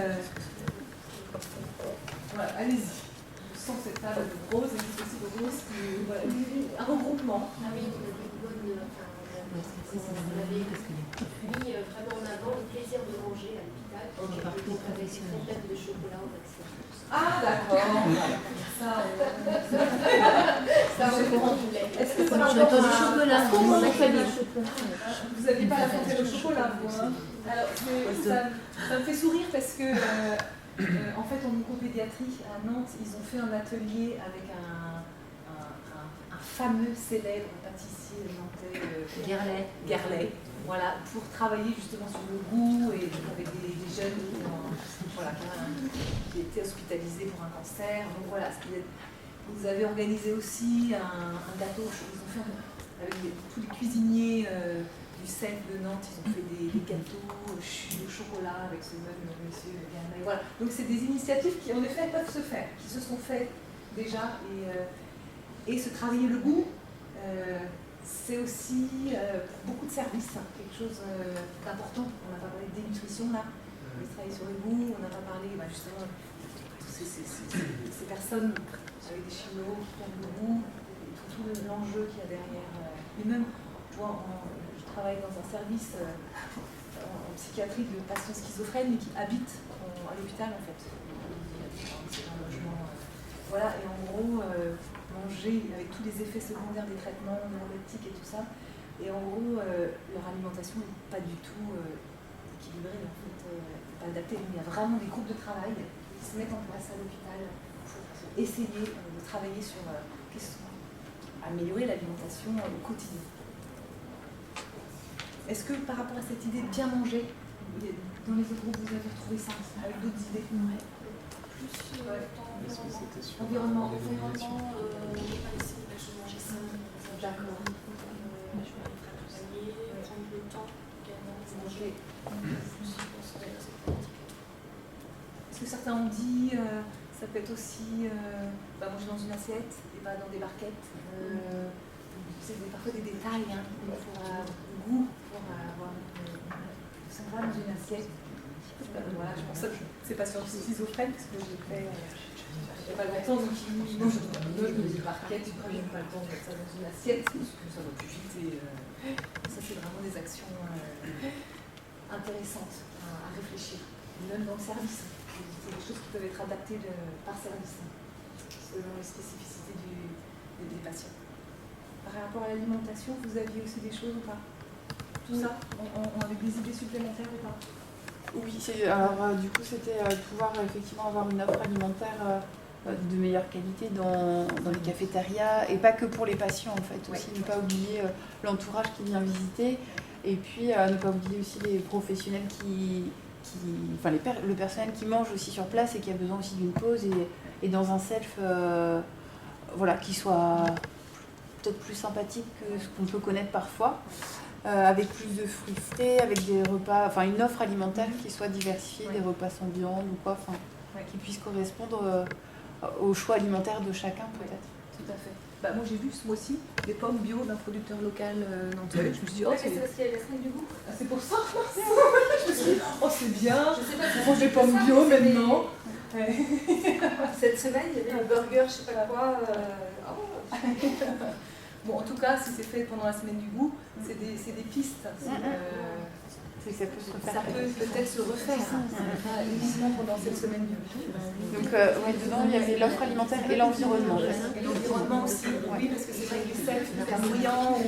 Voilà, allez-y. Je sens cette table de rose et aussi de rose. Voilà, un regroupement. Ah oui, il y a des bonnes. On avait mis vraiment en avant le plaisir de manger à l'hôpital. Ok. Avec une fontaine de chocolat au vaccin. Ah, d'accord. Ça, Ça, on voulait. est-ce que ça va j'attends du chocolat. Comment On a on fait du Vous n'avez pas la fontaine au chocolat, vous, hein? Alors, ça me fait sourire parce que, en fait, en oncopédiatrie à Nantes, ils ont fait un atelier avec un fameux célèbre pâtissier nantais, Garlet, voilà, pour travailler justement sur le goût et avec des jeunes qui étaient hospitalisés pour un cancer. Donc voilà, vous avez organisé aussi un gâteau. Ils ont fait avec tous les cuisiniers du CEF de Nantes, ils ont fait des gâteaux au chocolat avec ce même monsieur Garlet. Voilà. Donc c'est des initiatives qui en effet peuvent se faire, qui se sont faites déjà et se travailler le goût. C'est aussi pour beaucoup de services quelque chose d'important. On n'a pas parlé de dénutrition là, on a travaillé sur le goût, on n'a pas parlé justement de ces personnes avec des chinos qui perdent le goût, et tout l'enjeu qu'il y a derrière. Et même, je travaille dans un service en psychiatrie de patients schizophrènes mais qui habitent à l'hôpital en fait. C'est un logement. Voilà, et en gros, manger avec tous les effets secondaires des traitements neuroleptiques et tout ça. Et en gros, leur alimentation n'est pas du tout équilibrée, en fait, pas adaptée. Il y a vraiment des groupes de travail qui se mettent en place à l'hôpital pour essayer de travailler sur améliorer l'alimentation au quotidien. Est-ce que par rapport à cette idée de bien manger, dans les autres groupes, vous avez retrouvé ça avec d'autres idées? Environnement. On va essayer de manger ça. D'accord. Je vais accompagner, prendre le temps également de manger. Est-ce que certains ont dit ça peut être aussi manger dans une assiette et pas dans des barquettes? C'est parfois des détails pour avoir le goût, pour avoir ça va dans une assiette. Voilà, je pense que c'est pas sur schizophrène parce que j'ai fait il n'y a pas longtemps, donc ils mangent des barquettes, du coup ils n'ont pas le temps de mettre ça dans une assiette parce que ça va plus vite et ça c'est vraiment des actions intéressantes à réfléchir, même dans le service. C'est des choses qui peuvent être adaptées par service selon les spécificités des patients. Par rapport à l'alimentation, vous aviez aussi des choses ou pas? Tout ça, avec des idées supplémentaires ou pas? Oui, alors du coup c'était pouvoir effectivement avoir une offre alimentaire de meilleure qualité dans les cafétérias et pas que pour les patients en fait, aussi ne pas oublier l'entourage qui vient visiter. Et puis ne pas oublier aussi les professionnels le personnel qui mange aussi sur place et qui a besoin aussi d'une pause et dans un self qui soit peut-être plus sympathique que ce qu'on peut connaître parfois, avec plus de fruits frais, avec des repas, enfin une offre alimentaire qui soit diversifiée, des repas sans viande ou quoi, qui puisse correspondre au choix alimentaire de chacun peut-être. Tout à fait. Moi j'ai vu ce mois-ci des pommes bio d'un producteur local nantais. Je me suis dit, C'est parce qu'il y a la semaine du goût. c'est pour ça. Je me suis dit, c'est bien. Je sais pas si On mange des pommes bio maintenant. Cette semaine, il y avait un burger, je sais pas quoi. Bon, en tout cas, si c'est fait pendant la semaine du goût, c'est des pistes. Ça peut se refaire. Ça peut peut-être se refaire, pas uniquement pendant cette semaine du goût. Donc, dedans, il y avait l'offre alimentaire et l'environnement. Et l'environnement aussi, oui, parce que c'est vrai que les selfs hyper bruyants.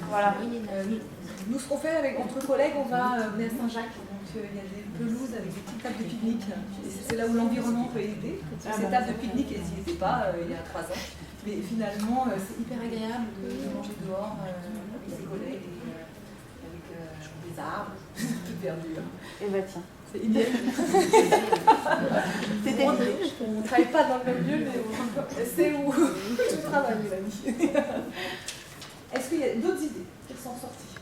Voilà. Nous, ce qu'on fait entre collègues, on va venir à Saint-Jacques. Donc, il y a des pelouses avec des petites tables de pique-nique. Et c'est là où l'environnement peut aider. Ces tables de pique-nique, elles n'y étaient pas il y a 3 ans. Mais finalement, c'est hyper agréable de manger dehors avec ses collègues et avec des arbres, toute verdure. Et bah tiens. C'est idéal. On ne travaille pas dans le même lieu, mais c'est où je travaille, mes amis. Est-ce qu'il y a d'autres idées qui sont sorties?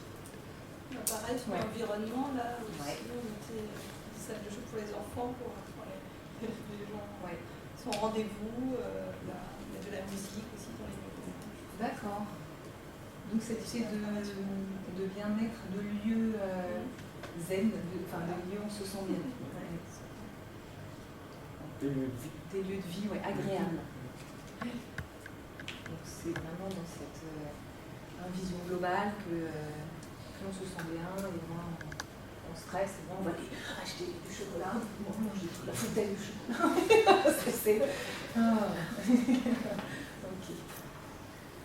Pareil, sur l'environnement, là aussi, on était une salle de jeu pour les enfants, pour les gens sont au rendez-vous, il y a de la musique aussi dans les maisons. D'accord. Donc cette idée de bien-être, de lieu zen, de lieu où on se sent bien. Des lieux de vie. Des lieux de vie, agréables. Donc c'est vraiment dans cette vision globale que on se sent bien et moins on stresse, et moins on va aller acheter du chocolat, on va manger toute la bouteille de chocolat. Ok.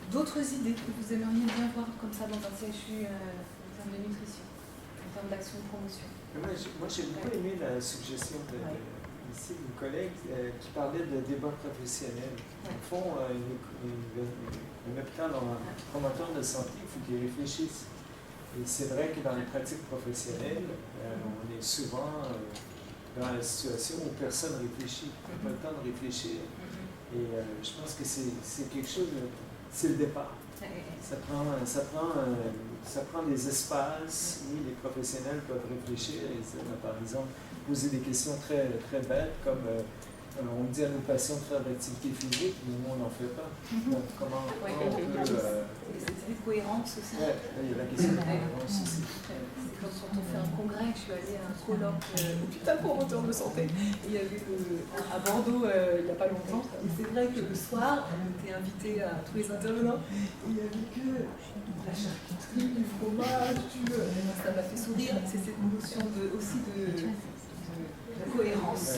D'autres idées que vous aimeriez bien voir comme ça dans un CHU en termes de nutrition, en termes d'action de promotion? Moi, j'ai beaucoup aimé la suggestion ici d'une collègue qui parlait de débat professionnel. Au fond, un hôpital promoteur de santé, il faut qu'il réfléchisse. Et c'est vrai que dans les pratiques professionnelles, on est souvent dans la situation où personne ne réfléchit, on n'a pas le temps de réfléchir. Et je pense que c'est quelque chose, c'est le départ. Ça prend des espaces où les professionnels peuvent réfléchir. Et par exemple, poser des questions très, très bêtes comme on dit à nos patients de faire de l'activité physique, mais nous, on n'en fait pas. Donc, comment on peut... Cette idée de cohérence aussi. Il y a la question de cohérence aussi. Quand on fait un congrès, je suis allée à un colloque hôpital promoteur de santé. Et il y avait à Bordeaux il n'y a pas longtemps. Et c'est vrai que le soir, on était invité à tous les intervenants. Et il n'y avait que la charcuterie, du fromage, ça m'a fait sourire. C'est cette notion aussi de cohérence.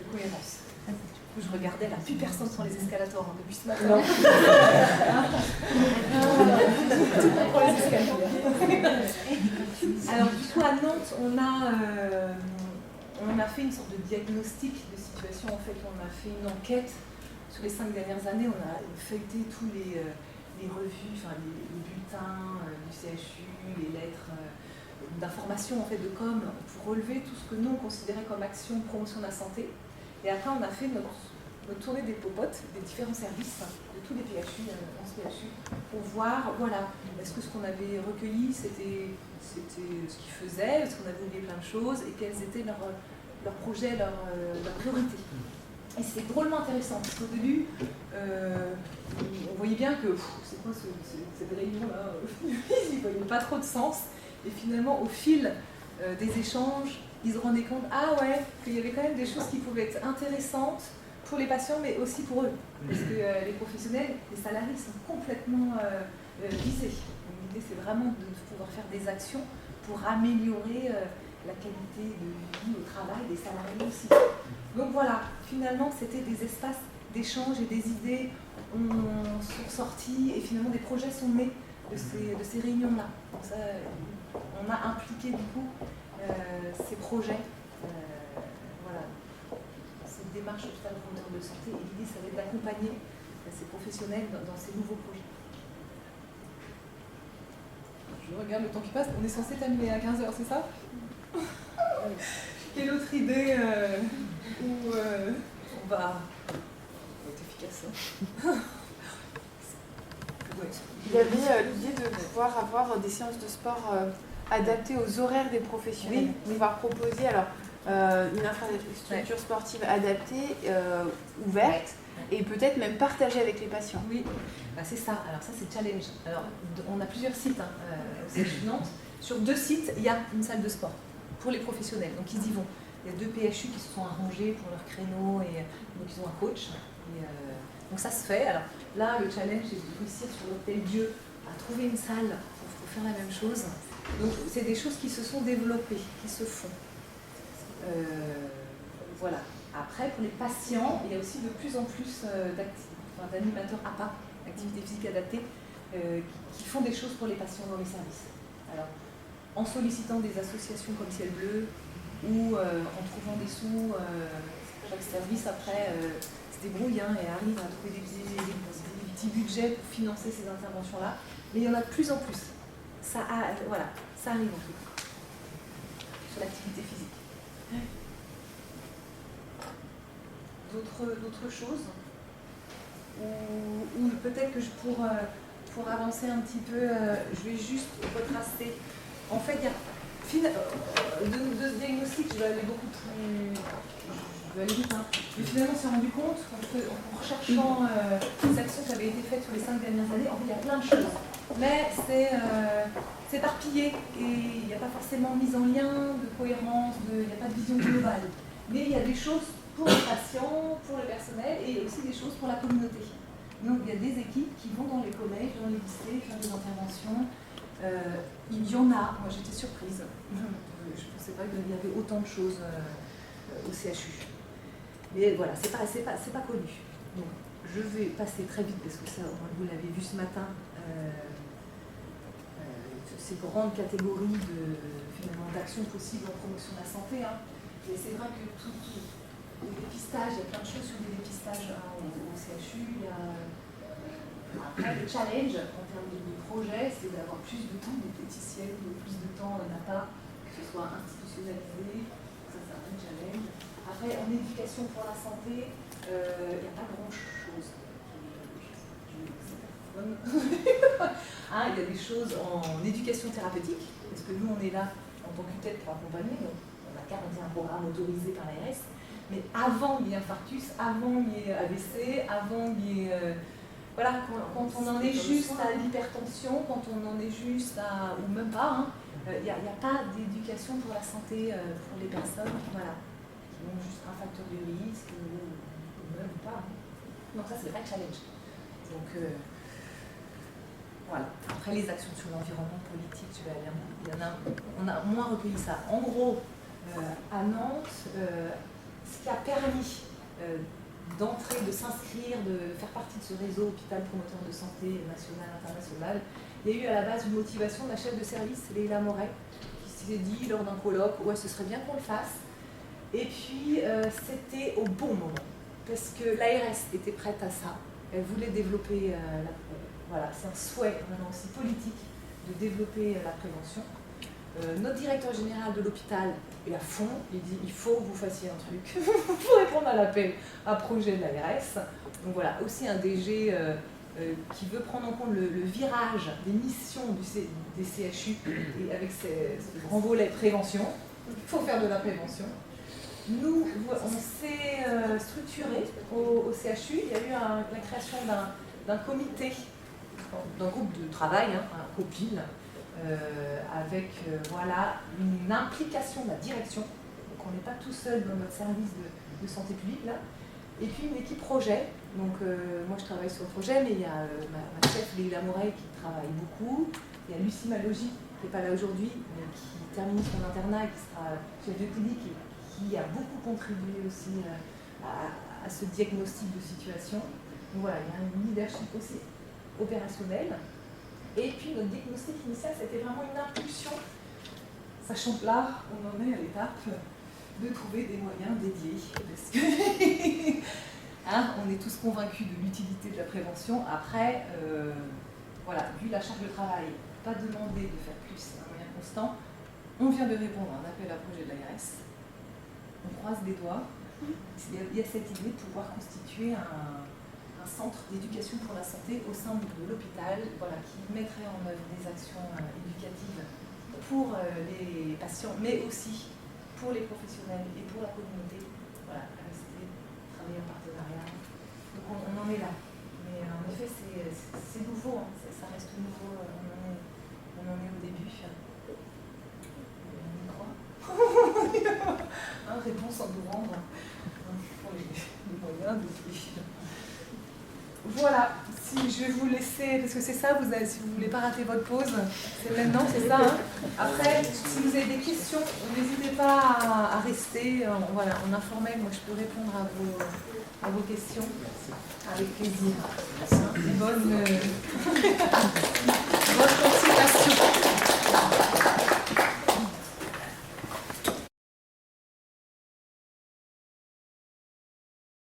Cohérence. Je regardais, là, plus personne sur les escalators depuis ce matin. Non. Pour les escalators. Alors, du coup, à Nantes, on a fait une sorte de diagnostic de situation. En fait, on a fait une enquête. Sur les 5 dernières années, on a feuilleté tous les revues, les bulletins du CHU, les lettres d'information, en fait, de com, pour relever tout ce que nous, on considérait comme action de promotion de la santé. Et après, on a fait notre tournée des popotes, des différents services, de tous les PHU, en CHU, pour voir, est-ce que ce qu'on avait recueilli, c'était ce qu'ils faisaient, est-ce qu'on avait oublié plein de choses, et quels étaient leurs projets, leurs priorités. Et c'était drôlement intéressant, parce qu'au début, on voyait bien que, c'est quoi cette réunion-là, ils n'y voyaient pas trop de sens. Et finalement, au fil des échanges, ils se rendaient compte, qu'il y avait quand même des choses qui pouvaient être intéressantes pour les patients, mais aussi pour eux. Parce que les professionnels, les salariés sont complètement visés. L'idée, c'est vraiment de pouvoir faire des actions pour améliorer la qualité de vie au travail des salariés aussi. Donc voilà, finalement, c'était des espaces d'échange et des idées sont sorties et finalement des projets sont nés de ces réunions-là. Donc ça, on a impliqué du coup ces projets, cette démarche hôpital promoteur de santé, et l'idée, ça va être d'accompagner ces professionnels dans ces nouveaux projets. je regarde le temps qui passe, on est censé terminer à 15h, c'est ça? Quelle autre idée où on va être efficace hein. Ouais. Il y avait l'idée de pouvoir avoir des séances de sport adaptées aux horaires des professionnels. Oui. Pouvoir proposer alors, une infrastructure sportive adaptée, ouverte, et peut-être même partagée avec les patients. Oui, bah, c'est ça. Alors ça, c'est challenge. Alors, on a plusieurs sites au CHU de Nantes. Sur 2 sites, il y a une salle de sport pour les professionnels. Donc, ils y vont. Il y a 2 PHU qui se sont arrangés pour leur créneau et donc ils ont un coach. Et, donc ça se fait. Alors là, le challenge, c'est de réussir sur l'Hôtel-Dieu à trouver une salle pour faire la même chose. Donc, c'est des choses qui se sont développées, qui se font. Voilà. Après, pour les patients, il y a aussi de plus en plus d'animateurs APA, activités physiques adaptées, qui font des choses pour les patients dans les services. Alors, en sollicitant des associations comme Ciel Bleu ou en trouvant des sous, chaque service après se débrouille et arrive à trouver des petits budgets pour financer ces interventions-là. Mais il y en a de plus en plus. Ça arrive en tout cas, sur l'activité physique. D'autres choses ou peut-être que pour avancer un petit peu, je vais juste retracer. En fait, de ce diagnostic, je vais aller beaucoup plus... Je vais aller vite, hein. Mais finalement, on s'est rendu compte en recherchant les actions qui avaient été faites sur les 5 dernières années, en fait, il y a plein de choses. Mais c'est éparpillé et il n'y a pas forcément mise en lien, de cohérence, il n'y a pas de vision globale. Mais il y a des choses pour les patients, pour le personnel et aussi des choses pour la communauté. Donc il y a des équipes qui vont dans les collèges, dans les lycées, faire des interventions. Il y en a, moi j'étais surprise. Je ne pensais pas qu'il y avait autant de choses au CHU. Mais voilà, c'est pas connu. Donc je vais passer très vite parce que ça, vous l'avez vu ce matin, ces grandes catégories d'actions possibles en promotion de la santé. Hein. Et c'est vrai que tout le dépistage, il y a plein de choses sur les dépistages au CHU. Après, le challenge en termes de projet, c'est d'avoir plus de temps de diététicienne, plus de temps d'APA, que ce soit institutionnalisé. Ça, c'est un vrai challenge. Après, en éducation pour la santé, il n'y a pas grand-chose. Il y a des choses en éducation thérapeutique, parce que nous, on est là en tant que tête pour accompagner. Donc, on a garanti un programme autorisé par l'ARS. Mais avant qu'il y ait infarctus, avant qu'il y ait AVC, avant qu'il y ait... Voilà, quand on en est juste à l'hypertension, quand on en est juste à... ou même pas, il n'y a pas d'éducation pour la santé pour les personnes voilà, qui ont juste un facteur de risque ou même pas. Donc ça, c'est le vrai challenge. Donc voilà. Après, les actions sur l'environnement politique, tu vas aller on a moins recueilli ça. En gros, à Nantes, ce qui a permis d'entrer, de s'inscrire, de faire partie de ce réseau hôpital promoteur de santé national, international, il y a eu à la base une motivation de la chef de service, Leïla Moret, qui s'est dit lors d'un colloque, ouais, ce serait bien qu'on le fasse. Et puis, c'était au bon moment, parce que l'ARS était prête à ça. Elle voulait développer, voilà, c'est un souhait vraiment aussi politique de développer la prévention. Notre directeur général de l'hôpital est à fond, il dit il faut que vous fassiez un truc pour répondre à l'appel à projet de l'ARS. Donc voilà, aussi un DG qui veut prendre en compte le virage des missions des CHU et avec ce grand volet prévention. Il faut faire de la prévention. Nous, on s'est structuré au CHU, il y a eu la création d'un comité, d'un groupe de travail, un COPIL, avec voilà, une implication de la direction. Donc on n'est pas tout seul dans notre service de santé publique là. Et puis une équipe projet. Donc moi je travaille sur le projet, mais il y a ma chef Leïla Moret qui travaille beaucoup. Il y a Lucie Malogy qui n'est pas là aujourd'hui, mais qui termine son internat et qui sera chef de clinique et qui a beaucoup contribué aussi à ce diagnostic de situation. Donc voilà, il y a un leadership aussi opérationnel. Et puis notre diagnostic initial, c'était vraiment une impulsion, sachant que là, on en est à l'étape de trouver des moyens dédiés. Parce que on est tous convaincus de l'utilité de la prévention. Après, voilà, vu la charge de travail pas demandé de faire plus un moyen constant. On vient de répondre à un appel à projet de l'ARS. On croise des doigts. Il y a cette idée de pouvoir constituer un centre d'éducation pour la santé au sein de l'hôpital, voilà, qui mettrait en œuvre des actions éducatives pour les patients, mais aussi pour les professionnels et pour la communauté. Voilà, rester, travailler en partenariat. Donc on en est là. Mais en effet, c'est nouveau, hein. Ça reste nouveau, on en est au début. On y croit. Réponse en novembre pour les moyens depuis. Voilà, si je vais vous laisser, parce que c'est ça, si vous ne voulez pas rater votre pause, c'est maintenant, c'est ça. Hein. Après, si vous avez des questions, n'hésitez pas à rester voilà, en informel, moi je peux répondre à vos questions avec plaisir. Bonne.